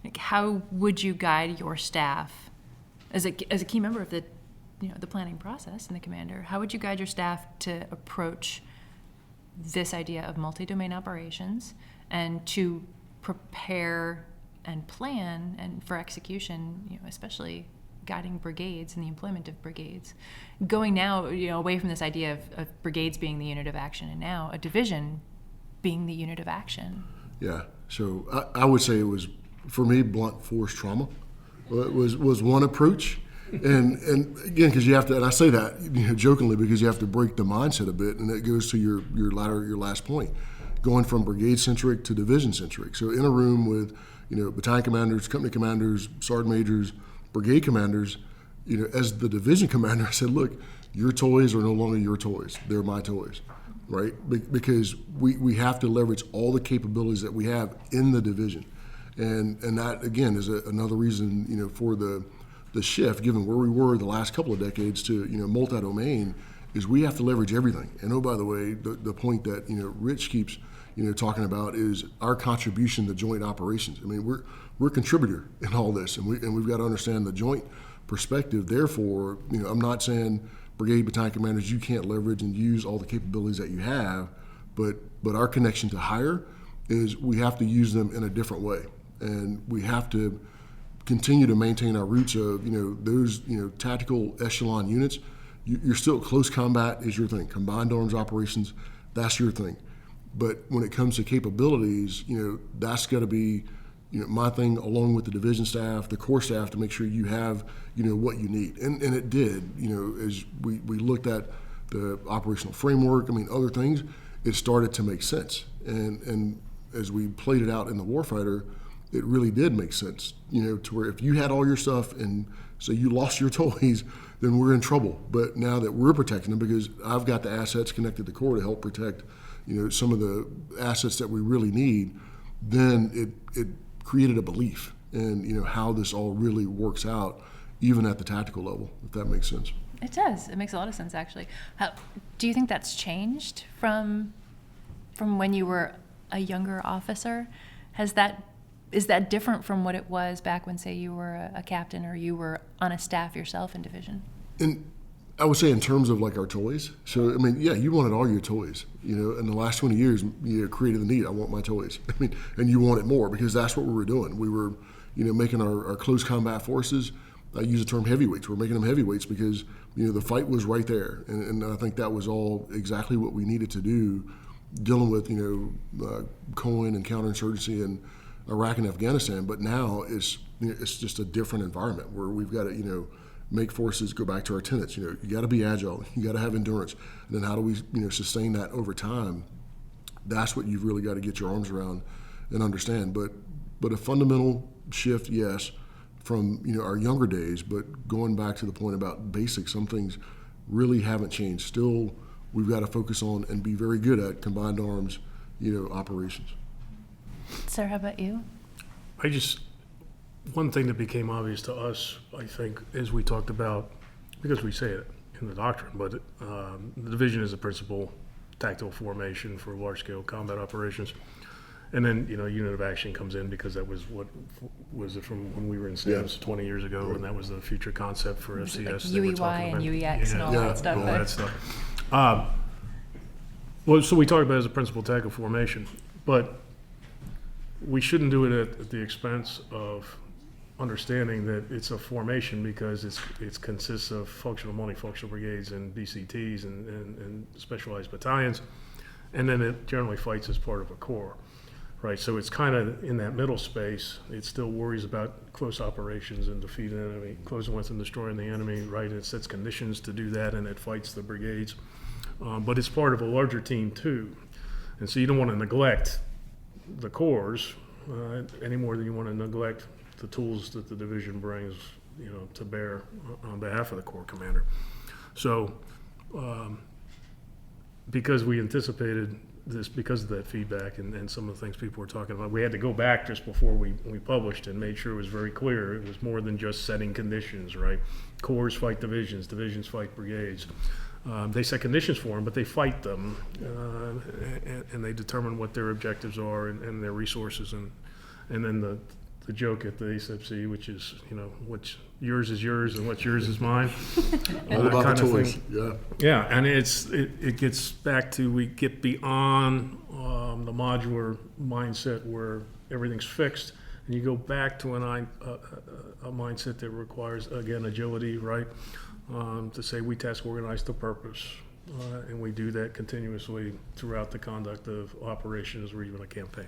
like, how would you guide your staff as a key member of the planning process and the commander? How would you guide your staff to approach this idea of multi-domain operations and to prepare and plan and for execution, especially guiding brigades and the employment of brigades, going now, away from this idea of brigades being the unit of action and now a division being the unit of action? Yeah, so I would say it was, for me, blunt force trauma was one approach. And again, because you have to, and I say that jokingly because you have to break the mindset a bit, and that goes to your last point, going from brigade centric to division centric. So in a room with battalion commanders, company commanders, sergeant majors, brigade commanders, as the division commander, I said, look, your toys are no longer your toys; they're my toys, right? Because we have to leverage all the capabilities that we have in the division, and that again is another reason for the shift, given where we were the last couple of decades to multi-domain, is we have to leverage everything. And oh, by the way, the point that Rich keeps talking about is our contribution to joint operations. I mean, we're a contributor in all this, and we've got to understand the joint perspective. Therefore, I'm not saying brigade battalion commanders you can't leverage and use all the capabilities that you have, but our connection to higher is we have to use them in a different way, and we have to continue to maintain our roots of those tactical echelon units. You're still close combat is your thing. Combined arms operations, that's your thing. But when it comes to capabilities, that's got to be my thing, along with the division staff, the corps staff, to make sure you have what you need. And it did. As we looked at the operational framework, other things, it started to make sense. And as we played it out in the warfighter, it really did make sense. To where if you had all your stuff and so you lost your toys, then we're in trouble. But now that we're protecting them, because I've got the assets connected to corps to help protect some of the assets that we really need, then it created a belief in how this all really works out, even at the tactical level, if that makes sense. It does. It makes a lot of sense, actually. Do you think that's changed from when you were a younger officer? Is that different from what it was back when, say, you were a captain or you were on a staff yourself in division? And I would say in terms of like our toys. So, yeah, you wanted all your toys. In the last 20 years, you created the need. I want my toys. And you want it more because that's what we were doing. We were, making our close combat forces. I use the term heavyweights. We're making them heavyweights because, the fight was right there. And I think that was all exactly what we needed to do, dealing with, Cohen and counterinsurgency in Iraq and Afghanistan. But now it's just a different environment where we've got to, make forces go back to our tenets. You got to be agile. You got to have endurance. And then how do we, sustain that over time? That's what you've really got to get your arms around and understand. But a fundamental shift, yes, from our younger days. But going back to the point about basics, some things really haven't changed. Still, we've got to focus on and be very good at combined arms, operations. Sir, how about you? One thing that became obvious to us, I think, as we talked about, because we say it in the doctrine, but the division is a principal tactical formation for large-scale combat operations. And then, unit of action comes in because that was what was it from when we were in SAMs 20 years ago, and that was the future concept for FCS. Like UEY and UEX and all that stuff. All that stuff. So we talked about it as a principal tactical formation, but we shouldn't do it at the expense of understanding that it's a formation because it consists of functional, multifunctional brigades and BCTs and specialized battalions, and then it generally fights as part of a corps, right? So it's kind of in that middle space. It still worries about close operations and defeating an enemy, closing with and destroying the enemy, right? It sets conditions to do that, and it fights the brigades, but it's part of a larger team too, and so you don't want to neglect the corps any more than you want to neglect the tools that the division brings, to bear on behalf of the corps commander. So, because we anticipated this, because of that feedback and some of the things people were talking about, we had to go back just before we published and made sure it was very clear. It was more than just setting conditions, right? Corps fight divisions, divisions fight brigades. They set conditions for them, but they fight them, and they determine what their objectives are and their resources, and then the joke at the ASEPC, which is, what's yours is yours and what's yours is mine. All about the toys. Yeah, and it gets back to, we get beyond the modular mindset where everything's fixed, and you go back to a mindset that requires, again, agility, right? To say we task organize to purpose, and we do that continuously throughout the conduct of operations or even a campaign.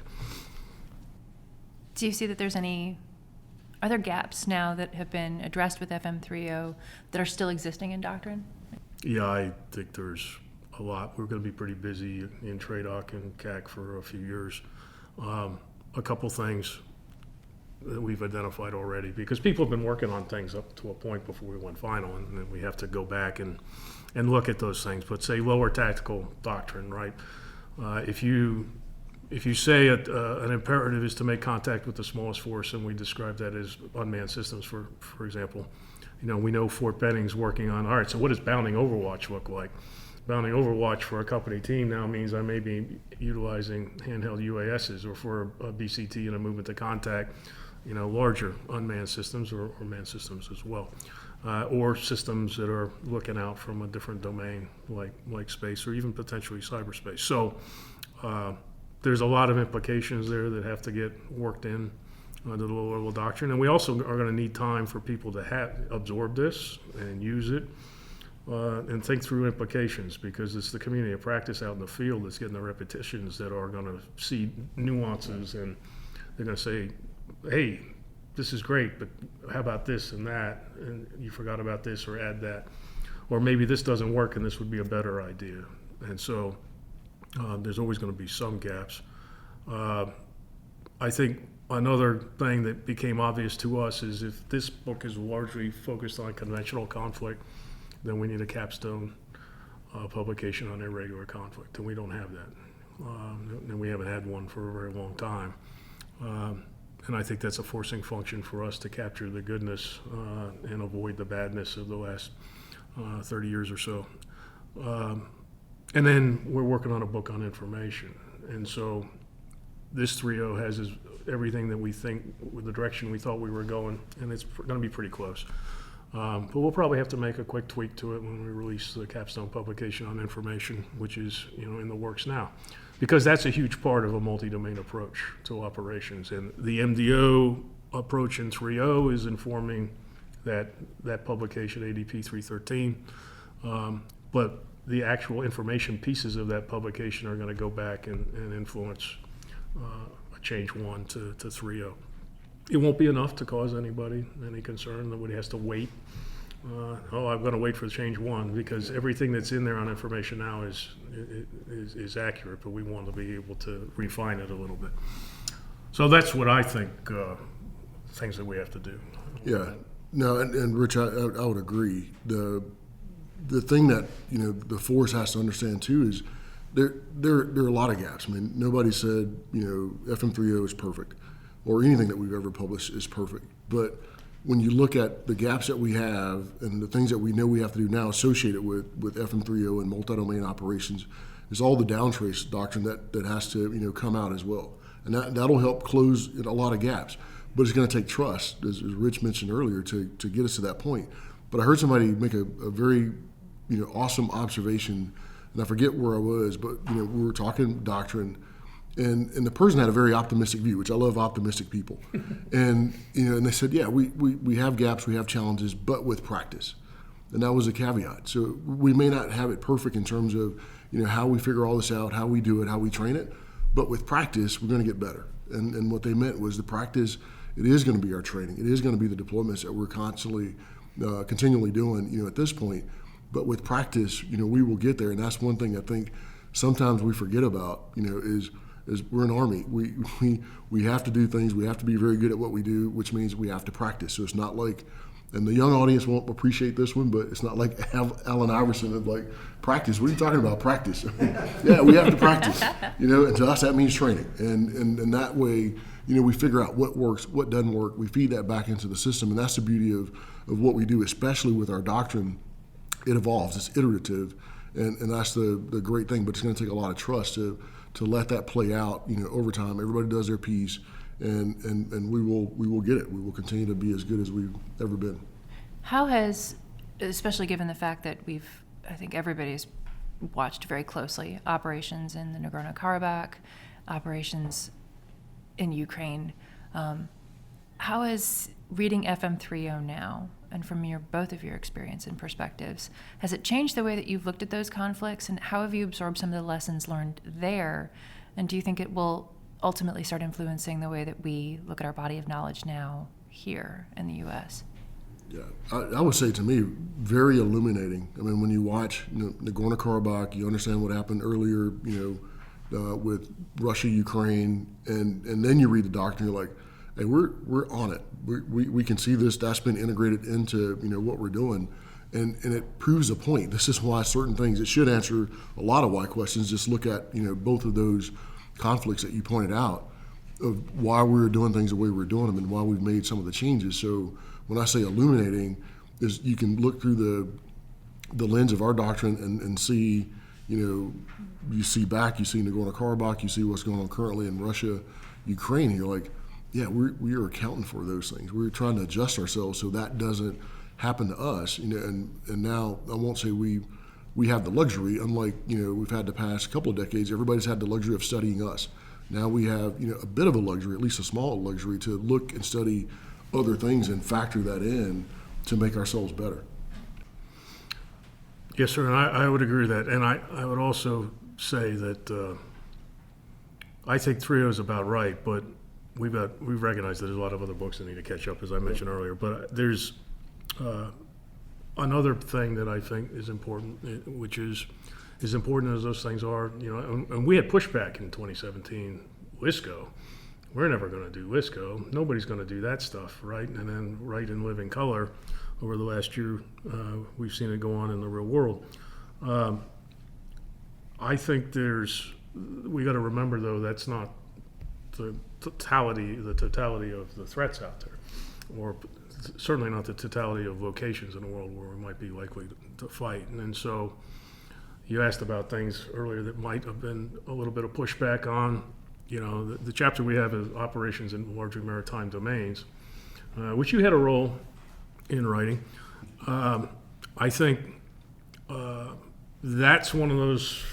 Do you see that are there gaps now that have been addressed with FM30 that are still existing in doctrine? Yeah, I think there's a lot. We're going to be pretty busy in TRADOC and CAC for a few years. A couple things that we've identified already, because people have been working on things up to a point before we went final, and then we have to go back and look at those things. But say lower tactical doctrine, right? If you say an imperative is to make contact with the smallest force, and we describe that as unmanned systems, for example, we know Fort Benning's working on, all right, so what does bounding Overwatch look like? Bounding Overwatch for a company team now means I may be utilizing handheld UASs, or for a BCT and a movement to contact, larger unmanned systems or manned systems as well. Or systems that are looking out from a different domain like space or even potentially cyberspace. So there's a lot of implications there that have to get worked in under the low-level doctrine. And we also are going to need time for people to absorb this and use it and think through implications, because it's the community of practice out in the field that's getting the repetitions that are going to see nuances, and they're going to say, hey, this is great, but how about this and that, and you forgot about this, or add that, or maybe this doesn't work and this would be a better idea. And so there's always going to be some gaps. I think another thing that became obvious to us is if this book is largely focused on conventional conflict, then we need a capstone publication on irregular conflict, and we don't have that. And we haven't had one for a very long time. And I think that's a forcing function for us to capture the goodness and avoid the badness of the last 30 years or so. And then we're working on a book on information. And so this 3.0 has everything that we think, with the direction we thought we were going, and it's going to be pretty close. But we'll probably have to make a quick tweak to it when we release the capstone publication on information, which is in the works now. Because that's a huge part of a multi-domain approach to operations. And the MDO approach in 3.0 is informing that publication, ADP 313. But the actual information pieces of that publication are going to go back and influence a change 1 to 3.0. It won't be enough to cause anybody any concern. Nobody has to wait. I'm going to wait for change 1, because everything that's in there on information now is accurate, but we want to be able to refine it a little bit. So that's what I think, things that we have to do. Yeah, no, and Rich, I would agree. The thing that the force has to understand too is there are a lot of gaps. I mean, nobody said FM 3.0 is perfect, or anything that we've ever published is perfect, but when you look at the gaps that we have and the things that we know we have to do now associated with FM 3.0 and multi-domain operations, is all the downtrace doctrine that has to come out as well. And that'll help close a lot of gaps. But it's going to take trust, as Rich mentioned earlier, to get us to that point. But I heard somebody make a very awesome observation, and I forget where I was, but we were talking doctrine, and the person had a very optimistic view, which I love optimistic people. And and they said, yeah, we have gaps, we have challenges, but with practice. And that was a caveat. So we may not have it perfect in terms of how we figure all this out, how we do it, how we train it, but with practice, we're going to get better. And what they meant was the practice, it is going to be our training. It is going to be the deployments that we're constantly, continually doing at this point. But with practice, we will get there. And that's one thing I think sometimes we forget about, is we're an Army. We have to do things. We have to be very good at what we do, which means we have to practice. So it's not like, and the young audience won't appreciate this one, but it's not like Allen Iverson of like, practice. What are you talking about, practice? Yeah, we have to practice. And to us that means training. And that way, we figure out what works, what doesn't work. We feed that back into the system, and that's the beauty of what we do, especially with our doctrine. It evolves. It's iterative, and that's the great thing. But it's going to take a lot of trust to let that play out. Over time, everybody does their piece, and we will get it. We will continue to be as good as we've ever been. How has, especially given the fact that I think everybody's watched very closely operations in the Nagorno-Karabakh, operations in Ukraine, how is reading FM 3.0 now, and from both of your experience and perspectives, has it changed the way that you've looked at those conflicts, and how have you absorbed some of the lessons learned there? And do you think it will ultimately start influencing the way that we look at our body of knowledge now here in the U.S.? Yeah, I would say to me, very illuminating. I mean, when you watch Nagorno-Karabakh, you understand what happened earlier, with Russia, Ukraine, and then you read the doctrine, you're like, hey, we're on it. We can see this. That's been integrated into what we're doing, and it proves a point. This is why certain things, it should answer a lot of why questions. Just look at both of those conflicts that you pointed out, of why we were doing things the way we're doing them and why we've made some of the changes. So when I say illuminating, is you can look through the lens of our doctrine and see, you see Nagorno-Karabakh, you see what's going on currently in Russia, Ukraine, and you're like, yeah, we are accounting for those things. We're trying to adjust ourselves so that doesn't happen to us, and now I won't say we have the luxury, unlike, we've had the past couple of decades, everybody's had the luxury of studying us. Now we have, a bit of a luxury, at least a small luxury, to look and study other things and factor that in to make ourselves better. Yes, sir, and I would agree with that. And I would also say that I think 3.0 is about right, but we've recognized that there's a lot of other books that need to catch up, as I mentioned earlier. But there's another thing that I think is important, which is as important as those things are, and we had pushback in 2017, LISCO. We're never going to do LISCO. Nobody's going to do that stuff, right? And then Write and Live in Color, over the last year, we've seen it go on in the real world. I think we got to remember, though, that's not the totality of the threats out there, or certainly not the totality of locations in the world where we might be likely to fight. And so you asked about things earlier that might have been a little bit of pushback on. The chapter we have is operations in largely maritime domains, which you had a role in writing. I think that's one of those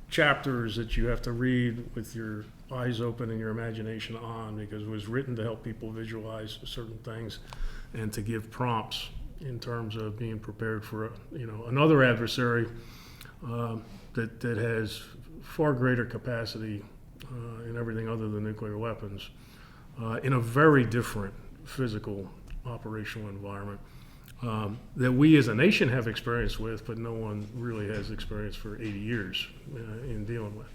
chapters that you have to read with your eyes open and your imagination on, because it was written to help people visualize certain things and to give prompts in terms of being prepared for another adversary that has far greater capacity in everything other than nuclear weapons, in a very different physical operational environment that we as a nation have experience with, but no one really has experience for 80 years in dealing with.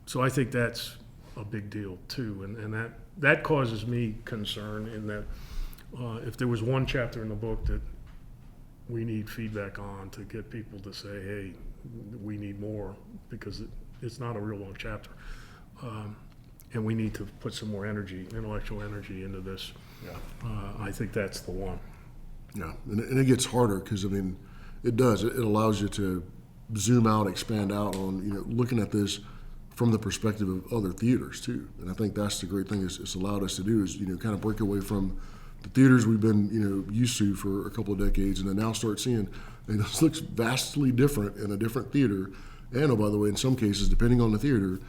So I think that's a big deal too, and that causes me concern in that if there was one chapter in the book that we need feedback on to get people to say, hey, we need more, because it's not a real long chapter. And we need to put some more intellectual energy into this. Yeah. I think that's the one. Yeah, and it gets harder because, it does. It allows you to zoom out, expand out on, looking at this from the perspective of other theaters too. And I think that's the great thing it's allowed us to do is, kind of break away from the theaters we've been, used to for a couple of decades, and then now start seeing, this looks vastly different in a different theater. And, oh, by the way, in some cases, depending on the theater,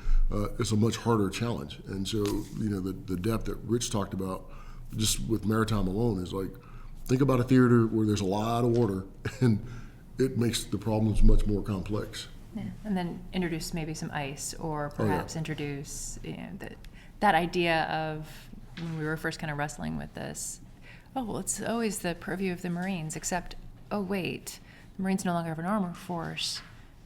it's a much harder challenge. And so, the depth that Rich talked about, just with maritime alone, is like, think about a theater where there's a lot of water, and it makes the problems much more complex. Yeah. And then introduce maybe some ice, or perhaps introduce that idea of, when we were first kind of wrestling with this, it's always the purview of the Marines, except, the Marines no longer have an armor force.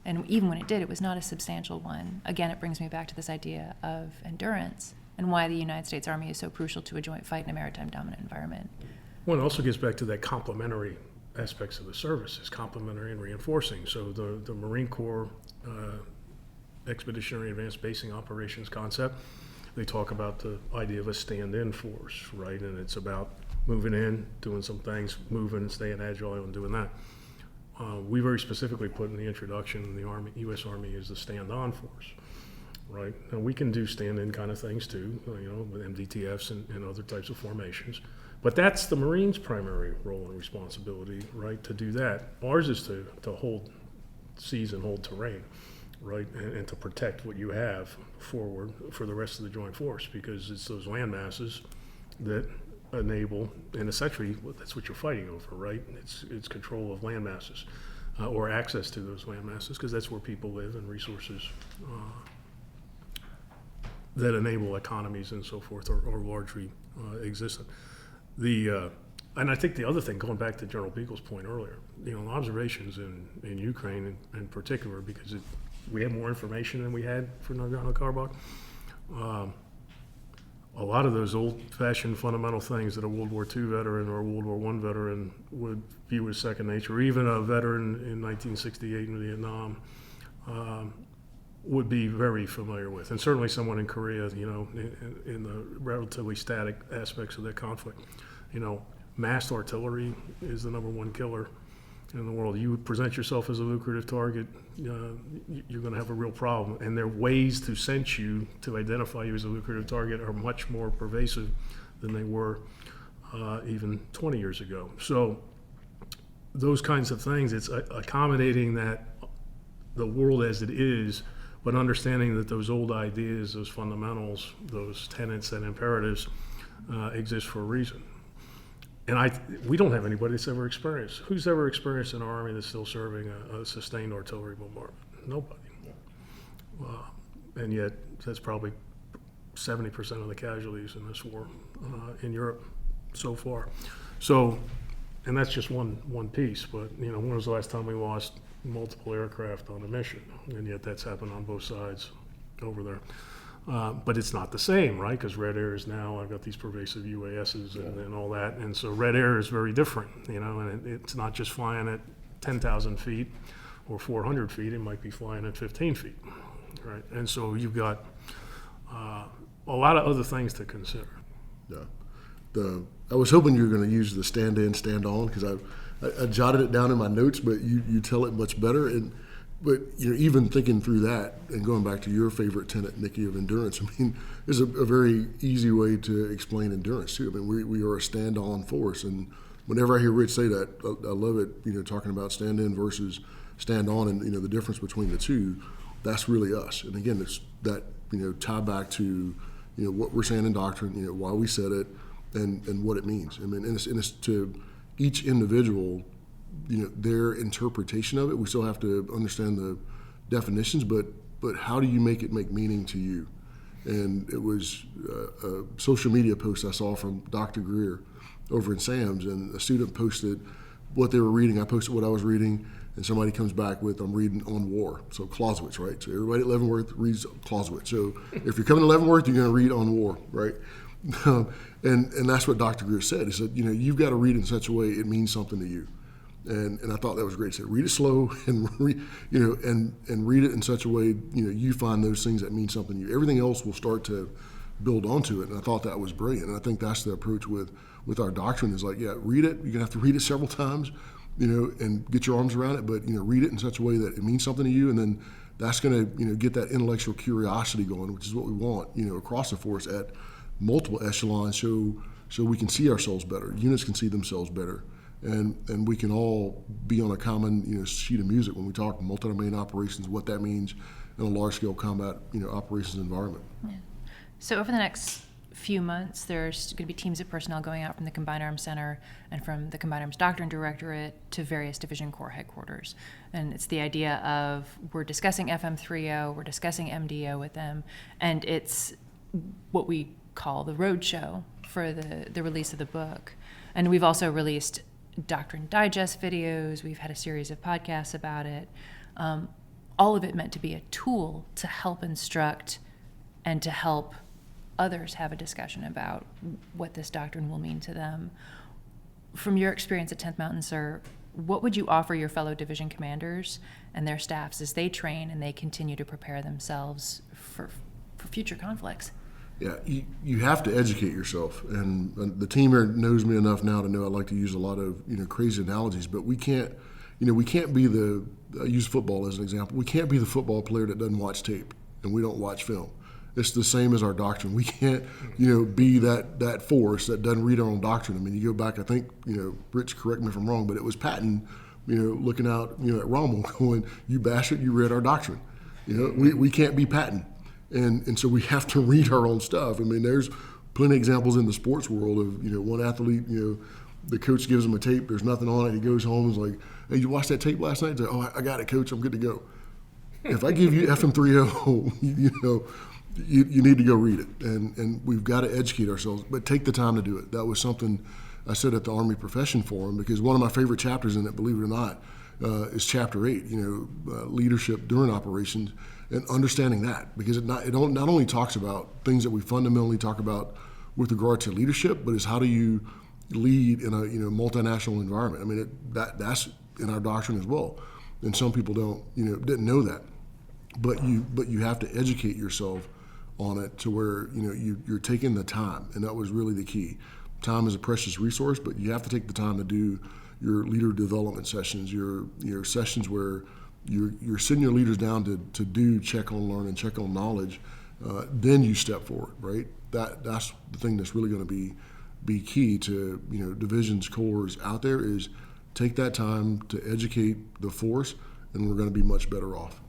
And even when it did, it was not a substantial one. Again, it brings me back to this idea of endurance and why the United States Army is so crucial to a joint fight in a maritime dominant environment. Well, it also gets back to that complementary aspects of the service. It's complementary and reinforcing. So the Marine Corps Expeditionary Advanced Basing Operations concept, they talk about the idea of a stand-in force, right? And it's about moving in, doing some things, moving, staying agile, and doing that. We very specifically put in the introduction, the Army, U.S. Army is the stand-on force, right? And we can do stand-in kind of things too, with MDTFs and other types of formations. But that's the Marines' primary role and responsibility, right, to do that. Ours is to hold seas and hold terrain, right, and to protect what you have forward for the rest of the joint force, because it's those land masses that enable, and essentially that's what you're fighting over, right? It's control of land masses, or access to those land masses, because that's where people live, and resources that enable economies and so forth are largely existent. And I think the other thing, going back to General Beagle's point earlier, observations in Ukraine in particular, because we have more information than we had for Nagorno-Karabakh. A lot of those old-fashioned fundamental things that a World War II veteran or a World War I veteran would view as second nature, or even a veteran in 1968 in Vietnam would be very familiar with, and certainly someone in Korea, in the relatively static aspects of that conflict. massed artillery is the number one killer in the world. You present yourself as a lucrative target, you're going to have a real problem. And their ways to sense you, to identify you as a lucrative target, are much more pervasive than they were even 20 years ago. So those kinds of things, it's accommodating that the world as it is, but understanding that those old ideas, those fundamentals, those tenets and imperatives exist for a reason. And we don't have anybody that's ever experienced. Who's ever experienced in our Army that's still serving a sustained artillery bombardment? Nobody. And yet, that's probably 70% of the casualties in this war in Europe so far. So, and that's just one piece. But when was the last time we lost multiple aircraft on a mission? And yet, that's happened on both sides over there. But it's not the same, right? Because Red Air is now, I've got these pervasive UASs and all that. And so Red Air is very different, and it's not just flying at 10,000 feet or 400 feet. It might be flying at 15 feet, right? And so you've got a lot of other things to consider. Yeah. I was hoping you were going to use the stand in, stand on, because I jotted it down in my notes, but you tell it much better. But even thinking through that and going back to your favorite tenet, Nikki, of endurance, is a very easy way to explain endurance too. We are a stand-on force, and whenever I hear Rich say that, I love it. Talking about stand-in versus stand-on, and the difference between the two. That's really us. And again, it's that tie back to what we're saying in doctrine, why we said it, and what it means. And it's to each individual. Their interpretation of it. We still have to understand the definitions, but how do you make it make meaning to you? And it was a social media post I saw from Dr. Greer over in Sam's, and a student posted what they were reading. I posted what I was reading, and somebody comes back with, I'm reading On War. So Clausewitz, right? So everybody at Leavenworth reads Clausewitz. So if you're coming to Leavenworth, you're going to read On War, right? And that's what Dr. Greer said. He said, you've got to read it in such a way it means something to you. And I thought that was great. He said, read it slow and read it in such a way you find those things that mean something to you. Everything else will start to build onto it. And I thought that was brilliant. And I think that's the approach with our doctrine is like, read it. You're gonna have to read it several times, and get your arms around it. But read it in such a way that it means something to you. And then that's gonna get that intellectual curiosity going, which is what we want across the force at multiple echelons, so we can see ourselves better. Units can see themselves better. And we can all be on a common sheet of music when we talk multi-domain operations, what that means in a large-scale combat operations environment. Yeah. So over the next few months, there's going to be teams of personnel going out from the Combined Arms Center and from the Combined Arms Doctrine Directorate to various Division Corps headquarters. And it's the idea of we're discussing FM30, we're discussing MDO with them, and it's what we call the roadshow for the release of the book. And we've also released Doctrine Digest videos. We've had a series of podcasts about it. All of it meant to be a tool to help instruct and to help others have a discussion about what this doctrine will mean to them. From your experience at 10th Mountain, sir, what would you offer your fellow division commanders and their staffs as they train and they continue to prepare themselves for future conflicts? Yeah, you have to educate yourself, and the team here knows me enough now to know I like to use a lot of crazy analogies. But we can't be I use football as an example. We can't be the football player that doesn't watch tape and we don't watch film. It's the same as our doctrine. We can't be that force that doesn't read our own doctrine. You go back, I think Rich, correct me if I'm wrong, but it was Patton looking out at Rommel going, "You bastard, you read our doctrine." We can't be Patton. And so we have to read our own stuff. There's plenty of examples in the sports world of, one athlete, the coach gives him a tape, there's nothing on it, he goes home and is like, "Hey, you watched that tape last night?" Like, "Oh, I got it, coach, I'm good to go." If I give you FM30, you need to go read it. And we've got to educate ourselves, but take the time to do it. That was something I said at the Army Profession Forum, because one of my favorite chapters in it, believe it or not, is Chapter 8, leadership during operations. And understanding that, because it not only talks about things that we fundamentally talk about with regard to leadership, but is how do you lead in a multinational environment. That's in our doctrine as well, and some people didn't know that, but you have to educate yourself on it to where you're taking the time, and that was really the key. time is a precious resource, but you have to take the time to do your leader development sessions, your sessions where you're sitting your leaders down to do check on learn and check on knowledge. Then you step forward, right? That's the thing that's really going to be key to divisions, corps out there, is take that time to educate the force, and we're going to be much better off.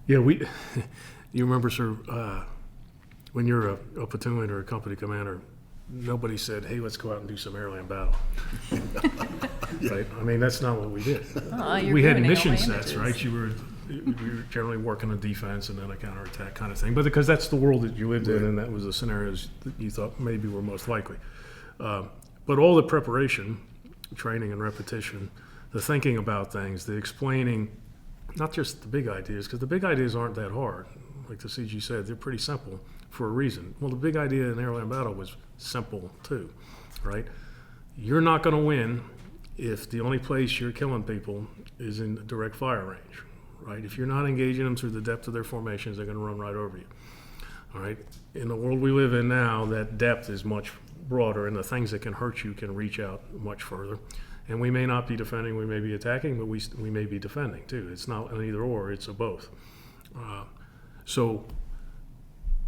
Yeah, you remember, sir, when you're a platoon or a company commander, nobody said, "Hey, let's go out and do some airland battle." Right? I mean, that's not what we did. We had mission sets, right? You were generally working on defense and then a counterattack kind of thing, but because that's the world that you lived in, and that was the scenarios that you thought maybe were most likely. But all the preparation, training and repetition, the thinking about things, the explaining, not just the big ideas, because the big ideas aren't that hard. Like the CG said, they're pretty simple for a reason. Well, the big idea in airland battle was simple too, right? You're not going to win if the only place you're killing people is in direct fire range, right? If you're not engaging them through the depth of their formations, they're going to run right over you, all right? In the world we live in now, that depth is much broader, and the things that can hurt you can reach out much further. And we may not be defending, we may be attacking, but we may be defending too. It's not an either or, it's a both. So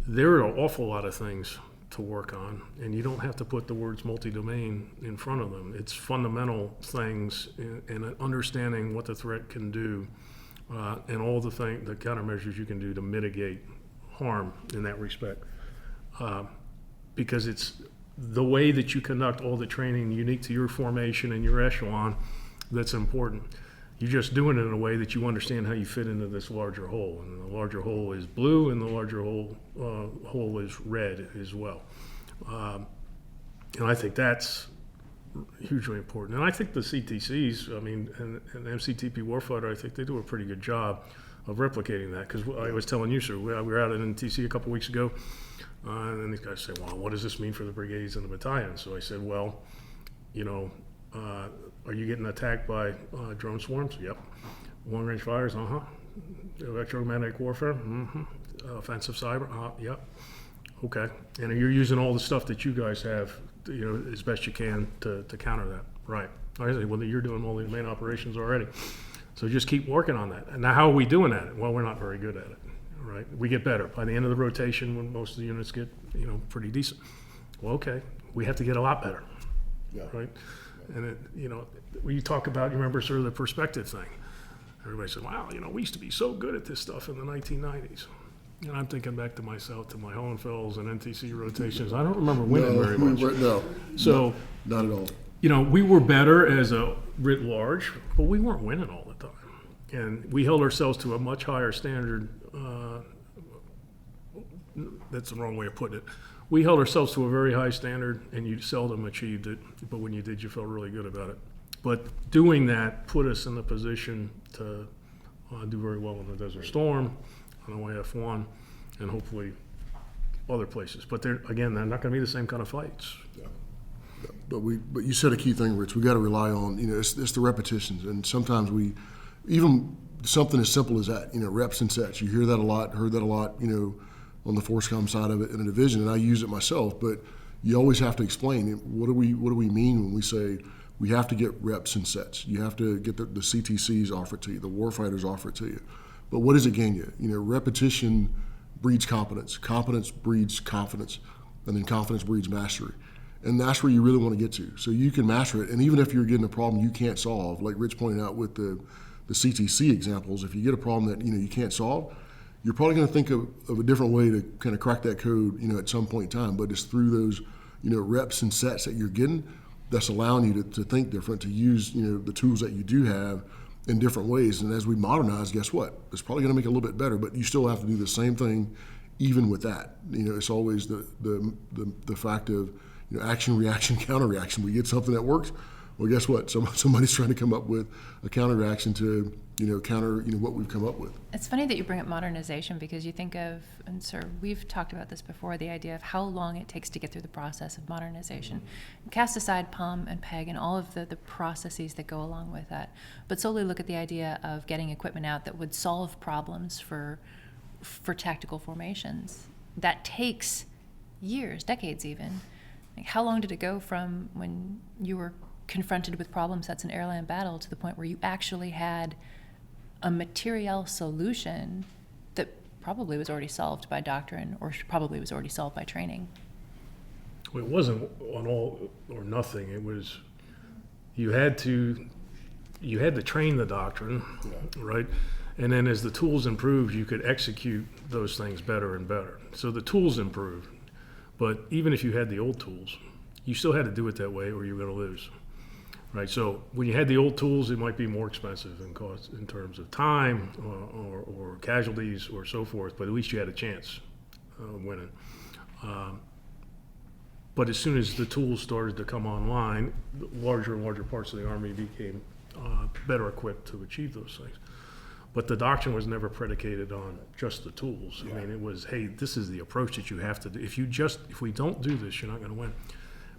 there are an awful lot of things to work on, and you don't have to put the words multi-domain in front of them. It's fundamental things in understanding what the threat can do, and all the countermeasures you can do to mitigate harm in that respect. Because it's the way that you conduct all the training unique to your formation and your echelon that's important. You're just doing it in a way that you understand how you fit into this larger whole. And the larger whole is blue, and the larger whole is red as well. And I think that's hugely important. And I think the CTCs, and MCTP Warfighter, I think they do a pretty good job of replicating that. Because I was telling you, sir, we were out at NTC a couple weeks ago, and then these guys say, well, what does this mean for the brigades and the battalions? So I said, well, are you getting attacked by drone swarms? Yep. Long-range fires? Uh-huh. Electromagnetic warfare? Mm-hmm. Offensive cyber? Yep. Okay. And you're using all the stuff that you guys have, as best you can to counter that. Right. I say, well, you're doing all the main operations already. So just keep working on that. And now how are we doing at it? Well, we're not very good at it. Right. We get better. By the end of the rotation, when most of the units get, pretty decent. Well, okay. We have to get a lot better. Yeah. Right. And when you talk about, you remember sort of the perspective thing. Everybody said, wow, we used to be so good at this stuff in the 1990s. And I'm thinking back to myself, to my Hohenfelds and NTC rotations. I don't remember winning very much. So, not at all. We were better as a writ large, but we weren't winning all the time. And we held ourselves to a much higher standard. That's the wrong way of putting it. We held ourselves to a very high standard, and you seldom achieved it, but when you did, you felt really good about it. But doing that put us in the position to do very well in the Desert Storm, on OAF-1, and hopefully other places. But they're not going to be the same kind of fights. Yeah. But you said a key thing, Rich. We got to rely on, it's the repetitions, and sometimes even something as simple as that, reps and sets. You hear that a lot, heard that a lot, on the FORSCOM side of it in a division, and I use it myself, but you always have to explain, what do we mean when we say we have to get reps and sets? You have to get the CTCs offer it to you, the warfighters offer it to you. But what does it gain you? Repetition breeds competence. Competence breeds confidence, and then confidence breeds mastery. And that's where you really want to get to. So you can master it, and even if you're getting a problem you can't solve, like Rich pointed out with the CTC examples, if you get a problem that you can't solve, you're probably going to think of a different way to kind of crack that code, at some point in time. But it's through those, reps and sets that you're getting that's allowing you to think different, to use, the tools that you do have in different ways. And as we modernize, guess what? It's probably going to make it a little bit better, but you still have to do the same thing even with that. It's always the fact of, action, reaction, counter reaction. We get something that works. Well, guess what? Somebody's trying to come up with a counter reaction to, counter, what we've come up with. It's funny that you bring up modernization, because you think of, and sir, we've talked about this before, the idea of how long it takes to get through the process of modernization. Cast aside POM and PEG and all of the processes that go along with that, but solely look at the idea of getting equipment out that would solve problems for tactical formations. That takes years, decades even. Like, how long did it go from when you were confronted with problem sets in airland battle to the point where you actually had a material solution that probably was already solved by doctrine or probably was already solved by training? Well, it wasn't on all or nothing. It was, you had to train the doctrine, right? And then as the tools improved, you could execute those things better and better. So the tools improved, but even if you had the old tools, you still had to do it that way or you're going to lose, right? So when you had the old tools, it might be more expensive in cost in terms of time or casualties or so forth, but at least you had a chance of winning. But as soon as the tools started to come online, larger and larger parts of the Army became better equipped to achieve those things. But the doctrine was never predicated on just the tools. I mean, it was, hey, this is the approach that you have to do. If we don't do this, you're not going to win.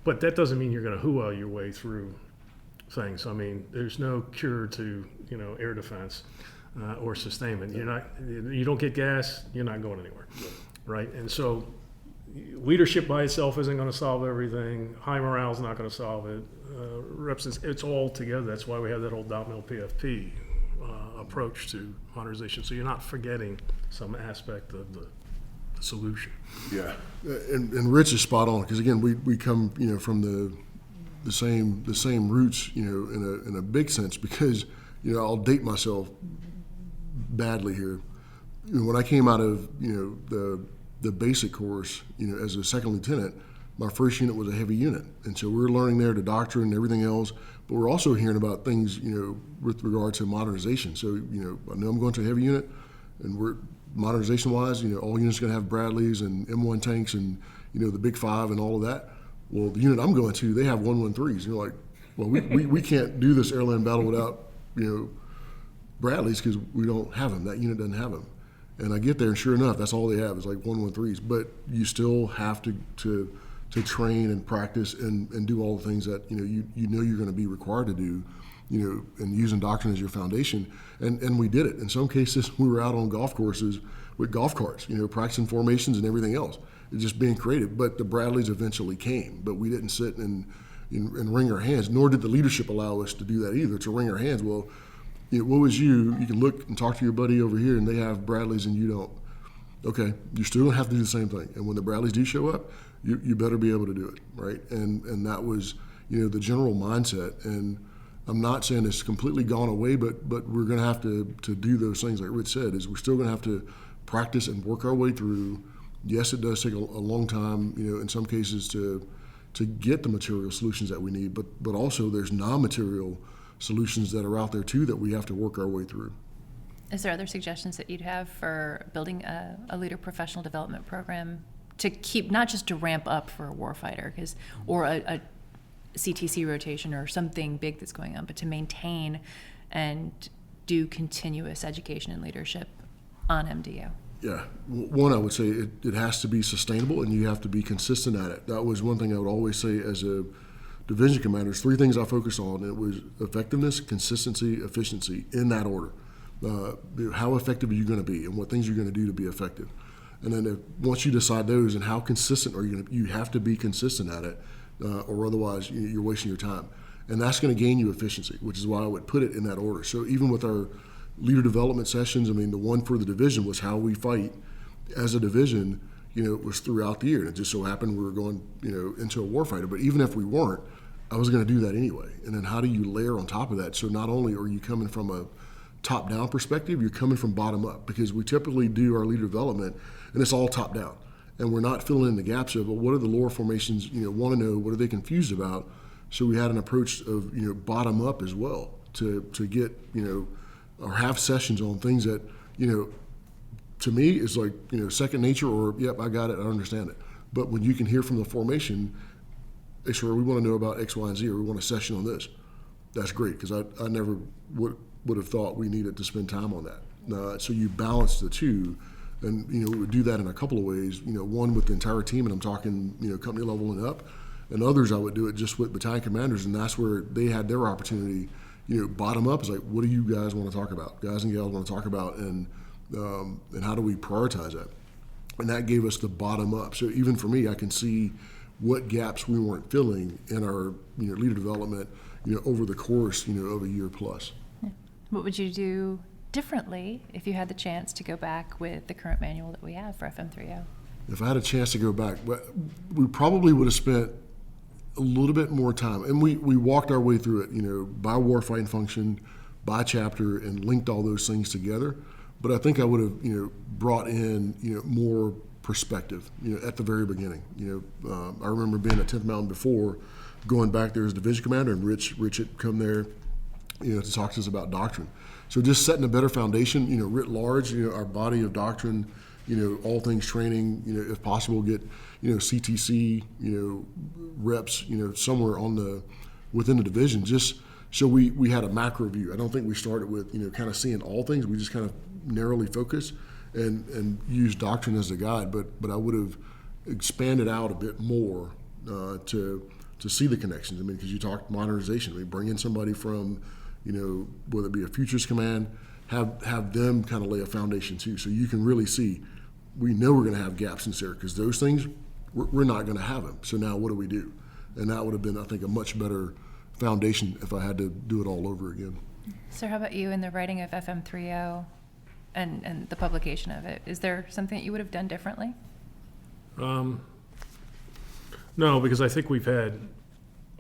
But that doesn't mean you're going to hoo-ah your way through things. I mean, there's no cure to, air defense or sustainment. You don't get gas, you're not going anywhere, right? And so leadership by itself isn't going to solve everything. High morale is not going to solve it. It's all together. That's why we have that old dot mill PFP approach to modernization. So you're not forgetting some aspect of the solution. Yeah, and Rich is spot on, because again, we come from the same roots, in a big sense, because I'll date myself badly here. When I came out of the basic course, as a second lieutenant, my first unit was a heavy unit, and so we were learning there the doctrine and everything else. But we're also hearing about things, with regard to modernization. So, I know I'm going to a heavy unit, and we're modernization-wise, all units are going to have Bradleys and M1 tanks and, the Big Five and all of that. Well, the unit I'm going to, they have 113s. And you're like, well, we can't do this airland battle without, Bradleys, because we don't have them. That unit doesn't have them. And I get there, and sure enough, that's all they have is like 113s. But you still have to train and practice and do all the things that you're going to be required to do, and using doctrine as your foundation. And we did it. In some cases, we were out on golf courses with golf carts, practicing formations and everything else. It's just being creative. But the Bradleys eventually came, but we didn't sit and wring our hands, nor did the leadership allow us to do that either, to wring our hands. Well, what was you can look and talk to your buddy over here and they have Bradleys and you don't. Okay, you still don't have to do the same thing. And when the Bradleys do show up, you better be able to do it, right? And that was, the general mindset. And I'm not saying it's completely gone away, but we're going to have to do those things, like Rich said, is we're still going to have to practice and work our way through. Yes, it does take a long time, in some cases to get the material solutions that we need, but also there's non-material solutions that are out there too that we have to work our way through. Is there other suggestions that you'd have for building a leader professional development program to keep, not just to ramp up for a warfighter, or a CTC rotation or something big that's going on, but to maintain and do continuous education and leadership on MDO? Yeah, one, I would say it has to be sustainable, and you have to be consistent at it. That was one thing I would always say as a division commander. There's three things I focused on. It was effectiveness, consistency, efficiency, in that order. How effective are you going to be, and what things you're going to do to be effective. And then once you decide those, and how consistent are you going to, you have to be consistent at it, or otherwise you're wasting your time. And that's going to gain you efficiency, which is why I would put it in that order. So even with our leader development sessions, the one for the division was how we fight as a division, it was throughout the year. And it just so happened we were going, into a warfighter. But even if we weren't, I was going to do that anyway. And then how do you layer on top of that? So not only are you coming from a top-down perspective, you're coming from bottom-up, because we typically do our leader development, and it's all top-down. And we're not filling in the gaps of, well, what are the lower formations, want to know, what are they confused about? So we had an approach of, bottom-up as well to get, or have sessions on things that, to me is like, second nature, or, yep, I got it, I understand it. But when you can hear from the formation, hey, sir, we want to know about X, Y, and Z, or we want a session on this. That's great, because I never would have thought we needed to spend time on that. So you balance the two, and we would do that in a couple of ways. One with the entire team, and I'm talking company level and up, and others I would do it just with battalion commanders, and that's where they had their opportunity. Bottom up is like, what do you guys want to talk about? Guys and gals want to talk about, and how do we prioritize that? And that gave us the bottom up. So even for me, I can see what gaps we weren't filling in our leader development over the course of a year plus. What would you do differently if you had the chance to go back with the current manual that we have for FM30? If I had a chance to go back, we probably would have spent a little bit more time, and we walked our way through it, by warfighting function, by chapter, and linked all those things together. But I think I would have, brought in, more perspective, at the very beginning. I remember being at 10th Mountain before, going back there as division commander, and Rich had come there, to talk to us about doctrine. So just setting a better foundation, writ large, our body of doctrine, all things training, if possible, get, CTC, reps, somewhere within the division, just so we had a macro view. I don't think we started with, kind of seeing all things. We just kind of narrowly focused and used doctrine as a guide, but I would have expanded out a bit more to see the connections. Because you talked modernization. Bring in somebody from, whether it be a futures command, have them kind of lay a foundation too, so you can really see. We know we're going to have gaps in SARE because those things we're not going to have them. So now what do we do? And that would have been, I think, a much better foundation if I had to do it all over again. So how about you in the writing of FM30 and the publication of it? Is there something that you would have done differently? No, because I think we've had,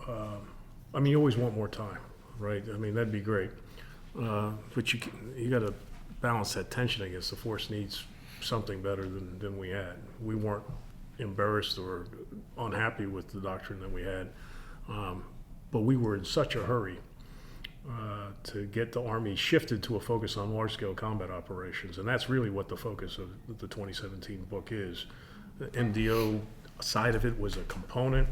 you always want more time, right? That'd be great. But you got to balance that tension, I guess. The force needs something better than we had. We weren't embarrassed or unhappy with the doctrine that we had, but we were in such a hurry to get the Army shifted to a focus on large-scale combat operations, and that's really what the focus of the 2017 book is. The MDO side of it was a component,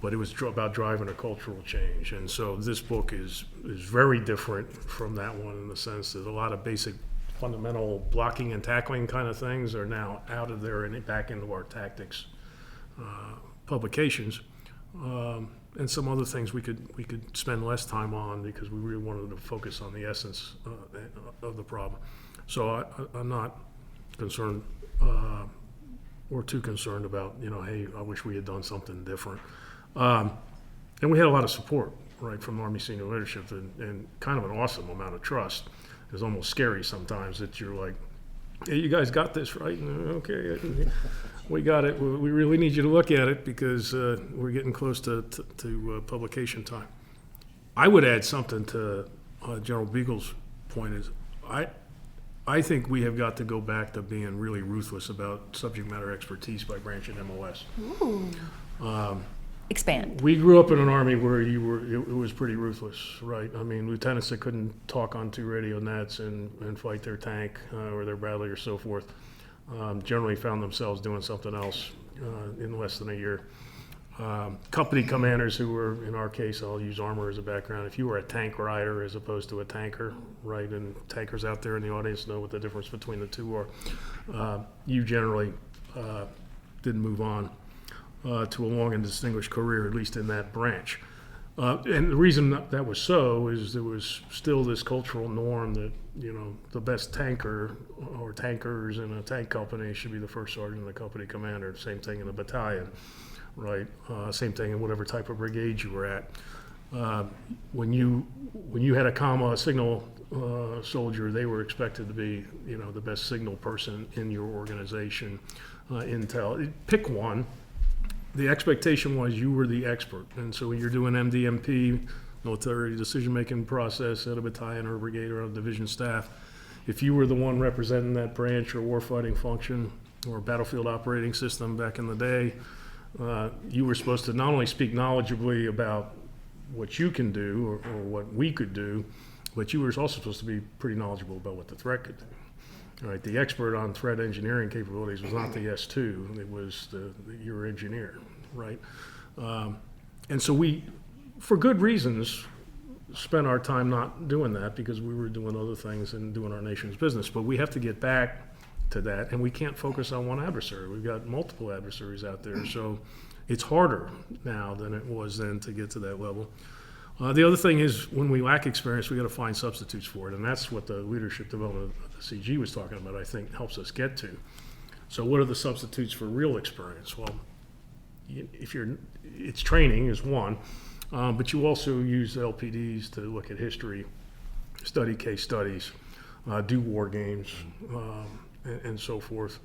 but it was about driving a cultural change, and so this book is very different from that one in the sense that a lot of basic fundamental blocking and tackling kind of things are now out of there and back into our tactics publications, and some other things we could spend less time on because we really wanted to focus on the essence of the problem. So I'm not concerned or too concerned about, hey, I wish we had done something different. And we had a lot of support, right, from Army senior leadership and kind of an awesome amount of trust. It's almost scary sometimes that you're like, hey, you guys got this, right? Okay, we got it. We really need you to look at it because we're getting close to publication time. I would add something to General Beagle's point is I think we have got to go back to being really ruthless about subject matter expertise by branch and MOS. Ooh. Expand. We grew up in an Army where it was pretty ruthless, right? Lieutenants that couldn't talk on 2 radio nets and fight their tank or their Bradley or so forth generally found themselves doing something else in less than a year. Company commanders who were, in our case, I'll use armor as a background. If you were a tank rider as opposed to a tanker, right, and tankers out there in the audience know what the difference between the two are, you generally didn't move on to a long and distinguished career, at least in that branch. And the reason that was so is there was still this cultural norm that, the best tanker or tankers in a tank company should be the first sergeant and the company commander. Same thing in a battalion, right? Same thing in whatever type of brigade you were at. When you had a signal soldier, they were expected to be, the best signal person in your organization. Intel, pick one. The expectation was you were the expert. And so when you're doing MDMP, military decision-making process at a battalion or a brigade or a division staff, if you were the one representing that branch or warfighting function or battlefield operating system back in the day, you were supposed to not only speak knowledgeably about what you can do or what we could do, but you were also supposed to be pretty knowledgeable about what the threat could do. Right, the expert on threat engineering capabilities was not the S2, it was your engineer, right? And so we, for good reasons, spent our time not doing that because we were doing other things and doing our nation's business. But we have to get back to that, and we can't focus on one adversary. We've got multiple adversaries out there, so it's harder now than it was then to get to that level. The other thing is when we lack experience, we got to find substitutes for it, and that's what the leadership development of the CG was talking about, I think helps us get to. So what are the substitutes for real experience? Well, it's training is one, but you also use LPDs to look at history, study case studies, do war games, and so forth.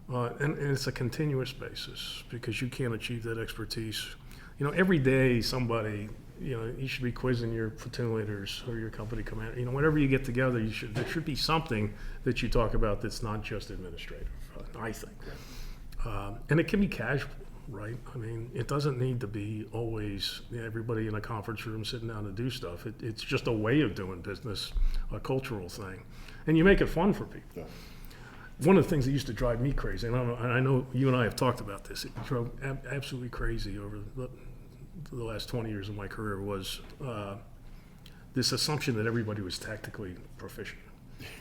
And it's a continuous basis because you can't achieve that expertise. Every day somebody, you should be quizzing your platoon leaders or your company commander. Whenever you get together, there should be something that you talk about that's not just administrative, I think. And it can be casual, right? I mean, it doesn't need to be always everybody in a conference room sitting down to do stuff. It's just a way of doing business, a cultural thing. And you make it fun for people. Yeah. One of the things that used to drive me crazy, and I know you and I have talked about this, it drove absolutely crazy over the last 20 years of my career, was this assumption that everybody was tactically proficient.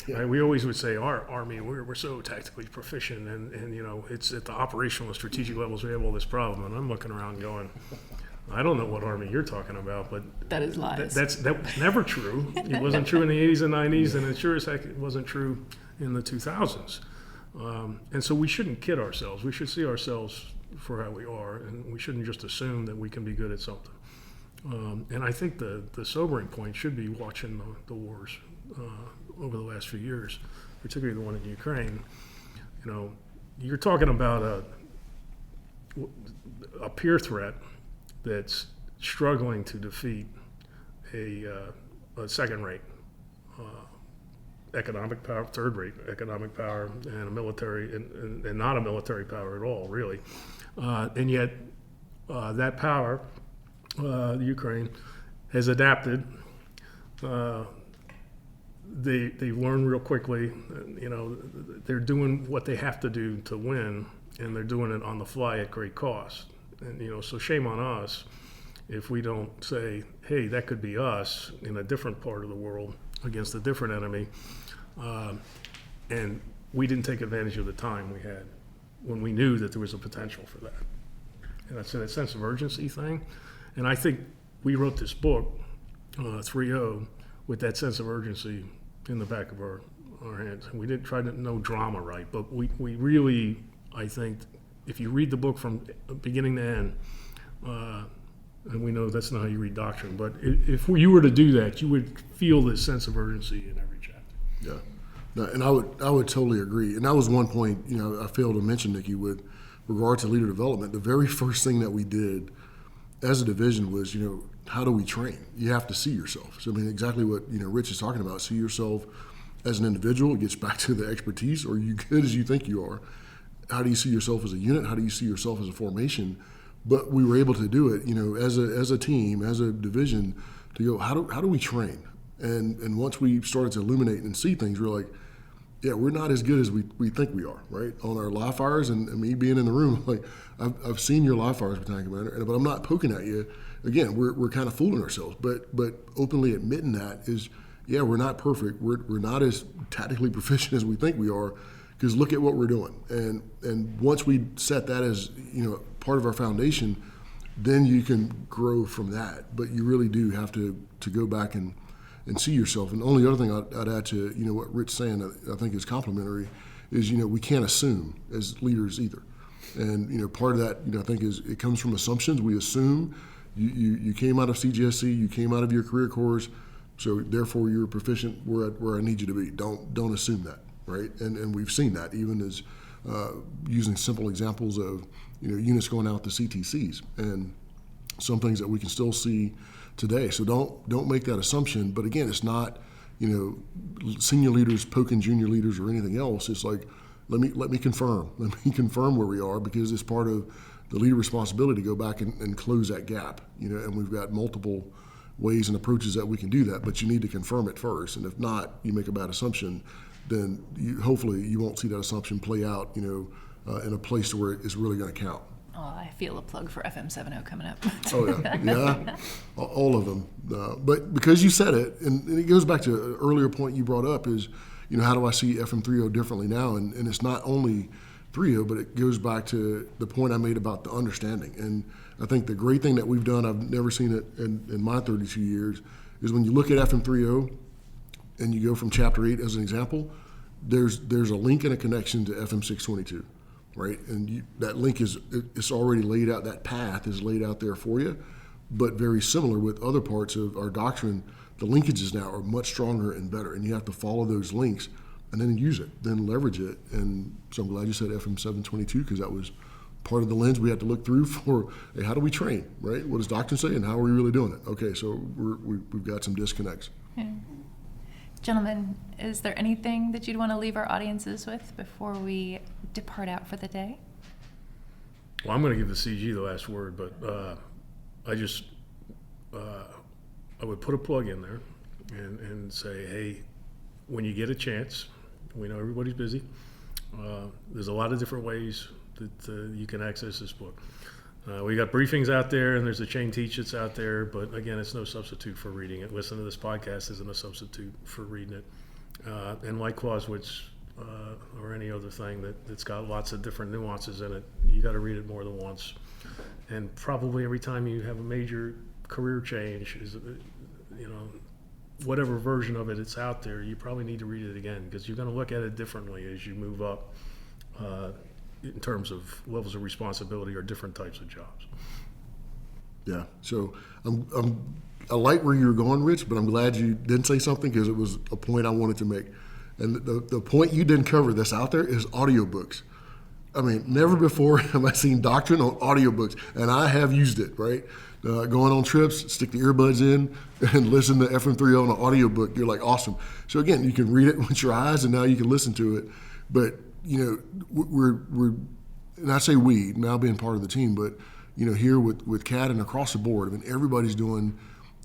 Yeah. Right? We always would say, our Army, we're so tactically proficient, and it's at the operational and strategic levels we have all this problem. And I'm looking around going, I don't know what Army you're talking about, but that is lies. That was never true. It wasn't true in the 80s and 90s, and it sure as heck it wasn't true in the 2000s. And so we shouldn't kid ourselves. We should see ourselves for how we are, and we shouldn't just assume that we can be good at something. And I think the sobering point should be watching the wars over the last few years, particularly the one in Ukraine. You're talking about a peer threat that's struggling to defeat a second-rate economic power, third-rate economic power, and a military, and not a military power at all, really. And yet, that power, the Ukraine, has adapted. They've learned real quickly. They're doing what they have to do to win, and they're doing it on the fly at great cost. And so shame on us if we don't say, hey, that could be us in a different part of the world against a different enemy. And we didn't take advantage of the time we had when we knew that there was a potential for that. And that's that sense of urgency thing. And I think we wrote this book, 3.0, with that sense of urgency in the back of our hands. And we didn't try to no drama, right? But we really, I think, if you read the book from beginning to end, and we know that's not how you read doctrine, but if you were to do that, you would feel this sense of urgency in every chapter. Yeah, no, and I would totally agree. And that was one point I failed to mention, Nikki, with regard to leader development. The very first thing that we did as a division was how do we train? You have to see yourself. So I mean, exactly what Rich is talking about. See yourself as an individual. It gets back to the expertise. Are you good as you think you are? How do you see yourself as a unit? How do you see yourself as a formation? But we were able to do it, as a team, as a division, to go, how do we train? And once we started to illuminate and see things, we're like, yeah, we're not as good as we think we are, right? On our live fires, and me being in the room, like, I've seen your live fires, Battalion Commander, but I'm not poking at you. Again, we're kind of fooling ourselves, but openly admitting that is, yeah, we're not perfect. We're not as tactically proficient as we think we are, because look at what we're doing. And once we set that as part of our foundation, then you can grow from that. But you really do have to go back and see yourself. And the only other thing I'd add to what Rick's saying, I think is complimentary, is we can't assume as leaders either. And part of that I think is it comes from assumptions. We assume you came out of CGSC, you came out of your career course, so therefore you're proficient where I need you to be. Don't assume that, right? And we've seen that even as using simple examples of units going out to CTCs and some things that we can still see today. So don't make that assumption. But again, it's not senior leaders poking junior leaders or anything else. It's like let me confirm where we are, because it's part of the leader responsibility to go back and close that gap. And we've got multiple ways and approaches that we can do that, but you need to confirm it first. And if not, you make a bad assumption, then hopefully you won't see that assumption play out in a place where it's really going to count. Oh, I feel a plug for FM 7.0 coming up. Oh, yeah, all of them. But because you said it, and it goes back to an earlier point you brought up, is, how do I see FM 3.0 differently now? And it's not only 3.0, but it goes back to the point I made about the understanding. And I think the great thing that we've done, I've never seen it in my 32 years, is when you look at FM 3.0 and you go from Chapter 8 as an example, there's a link and a connection to FM 622. right? And that link it's already laid out, that path is laid out there for you, but very similar with other parts of our doctrine, the linkages now are much stronger and better, and you have to follow those links and then use it, then leverage it. And so I'm glad you said FM 722, because that was part of the lens we had to look through for, hey, how do we train, right? What does doctrine say, and how are we really doing it? Okay, so we've got some disconnects. Yeah. Gentlemen, is there anything that you'd want to leave our audiences with before we depart out for the day? Well, I'm going to give the CG the last word, but I would put a plug in there and say, hey, when you get a chance, we know everybody's busy. There's a lot of different ways that you can access this book. We got briefings out there, and there's a chain teach that's out there, but again, it's no substitute for reading it. Listening to this podcast isn't a substitute for reading it. And like Clausewitz or any other thing that's got lots of different nuances in it, you got to read it more than once. And probably every time you have a major career change, whatever version of it's out there, you probably need to read it again, because you're going to look at it differently as you move up in terms of levels of responsibility or different types of jobs. Yeah, so I like where you were going, Rich, but I'm glad you didn't say something, because it was a point I wanted to make. And the point you didn't cover that's out there is audiobooks. I mean, never before have I seen doctrine on audiobooks, and I have used it, right? Going on trips, stick the earbuds in and listen to FM30 on an audiobook. You're like, awesome. So again, you can read it with your eyes, and now you can listen to it. But, we're and I say we, now being part of the team, but, here with CAD and across the board, I mean, everybody's doing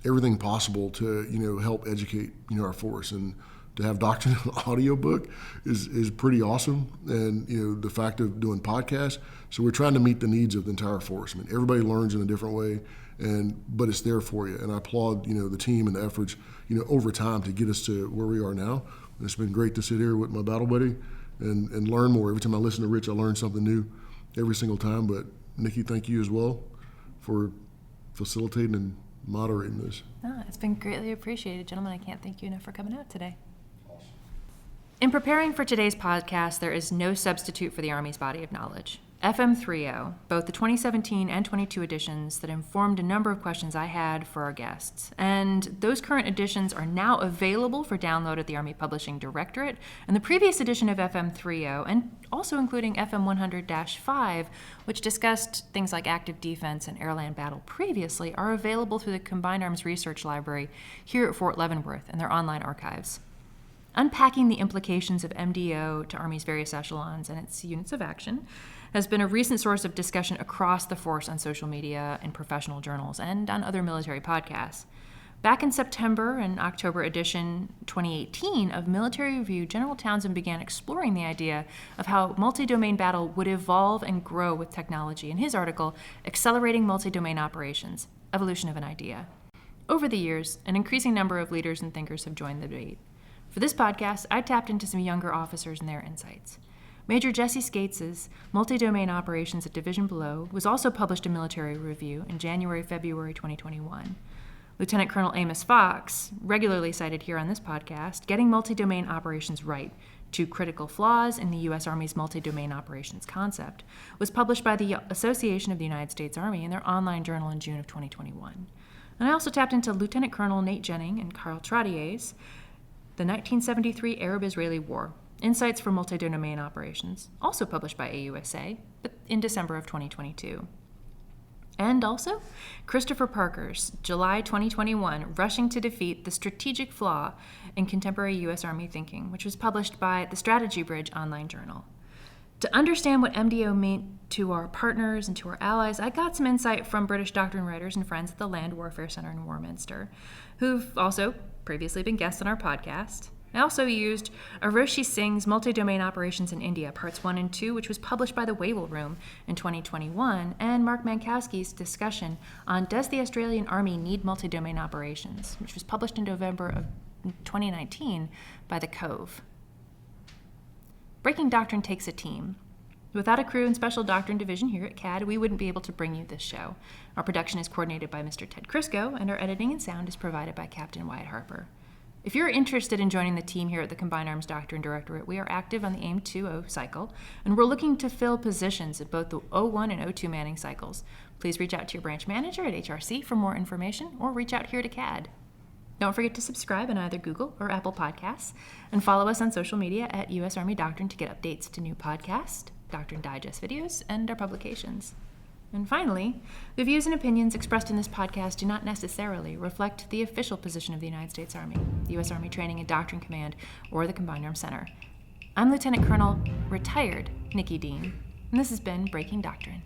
everything possible to, help educate, our force. And to have doctrine on audiobook is pretty awesome. And, the fact of doing podcasts. So we're trying to meet the needs of the entire force. I mean, everybody learns in a different way, but it's there for you. And I applaud, the team and the efforts, over time to get us to where we are now. And it's been great to sit here with my battle buddy and learn more. Every time I listen to Rich, I learn something new every single time. But Nikki, thank you as well for facilitating and moderating this. It's been greatly appreciated, gentlemen. I can't thank you enough for coming out today. In preparing for today's podcast, there is no substitute for the Army's body of knowledge. FM30, both the 2017 and 22 editions that informed a number of questions I had for our guests. And those current editions are now available for download at the Army Publishing Directorate. And the previous edition of FM30, and also including FM 100-5, which discussed things like active defense and airland battle previously, are available through the Combined Arms Research Library here at Fort Leavenworth in their online archives. Unpacking the implications of MDO to Army's various echelons and its units of action has been a recent source of discussion across the force on social media, in professional journals, and on other military podcasts. Back in September and October edition 2018 of Military Review, General Townsend began exploring the idea of how multi-domain battle would evolve and grow with technology in his article, Accelerating Multi-Domain Operations, Evolution of an Idea. Over the years, an increasing number of leaders and thinkers have joined the debate. For this podcast, I tapped into some younger officers and their insights. Major Jesse Skates's Multi-Domain Operations at Division Below was also published in Military Review in January-February 2021. Lieutenant Colonel Amos Fox, regularly cited here on this podcast, Getting Multi-Domain Operations Right, Two Critical Flaws in the U.S. Army's Multi-Domain Operations Concept, was published by the Association of the United States Army in their online journal in June of 2021. And I also tapped into Lieutenant Colonel Nate Jennings and Carl Trottier's The 1973 Arab-Israeli War, Insights for Multi-Domain Operations, also published by AUSA, but in December of 2022. And also, Christopher Parker's July 2021, Rushing to Defeat the Strategic Flaw in Contemporary U.S. Army Thinking, which was published by the Strategy Bridge online journal. To understand what MDO meant to our partners and to our allies, I got some insight from British doctrine writers and friends at the Land Warfare Center in Warminster, who've also previously been guests on our podcast. I also used Aroshi Singh's Multi-Domain Operations in India, Parts 1 and 2, which was published by the Wavell Room in 2021, and Mark Mankowski's discussion on Does the Australian Army Need Multi-Domain Operations, which was published in November of 2019 by The Cove. Breaking Doctrine takes a team. Without a crew and special doctrine division here at CAD, we wouldn't be able to bring you this show. Our production is coordinated by Mr. Ted Crisco, and our editing and sound is provided by Captain Wyatt Harper. If you're interested in joining the team here at the Combined Arms Doctrine Directorate, we are active on the AIM 2.0 cycle, and we're looking to fill positions at both the 01 and 02 manning cycles. Please reach out to your branch manager at HRC for more information, or reach out here to CAD. Don't forget to subscribe on either Google or Apple Podcasts, and follow us on social media at U.S. Army Doctrine to get updates to new podcasts, Doctrine Digest videos, and our publications. And finally, the views and opinions expressed in this podcast do not necessarily reflect the official position of the United States Army, the U.S. Army Training and Doctrine Command, or the Combined Arms Center. I'm Lieutenant Colonel, retired Nikki Dean, and this has been Breaking Doctrine.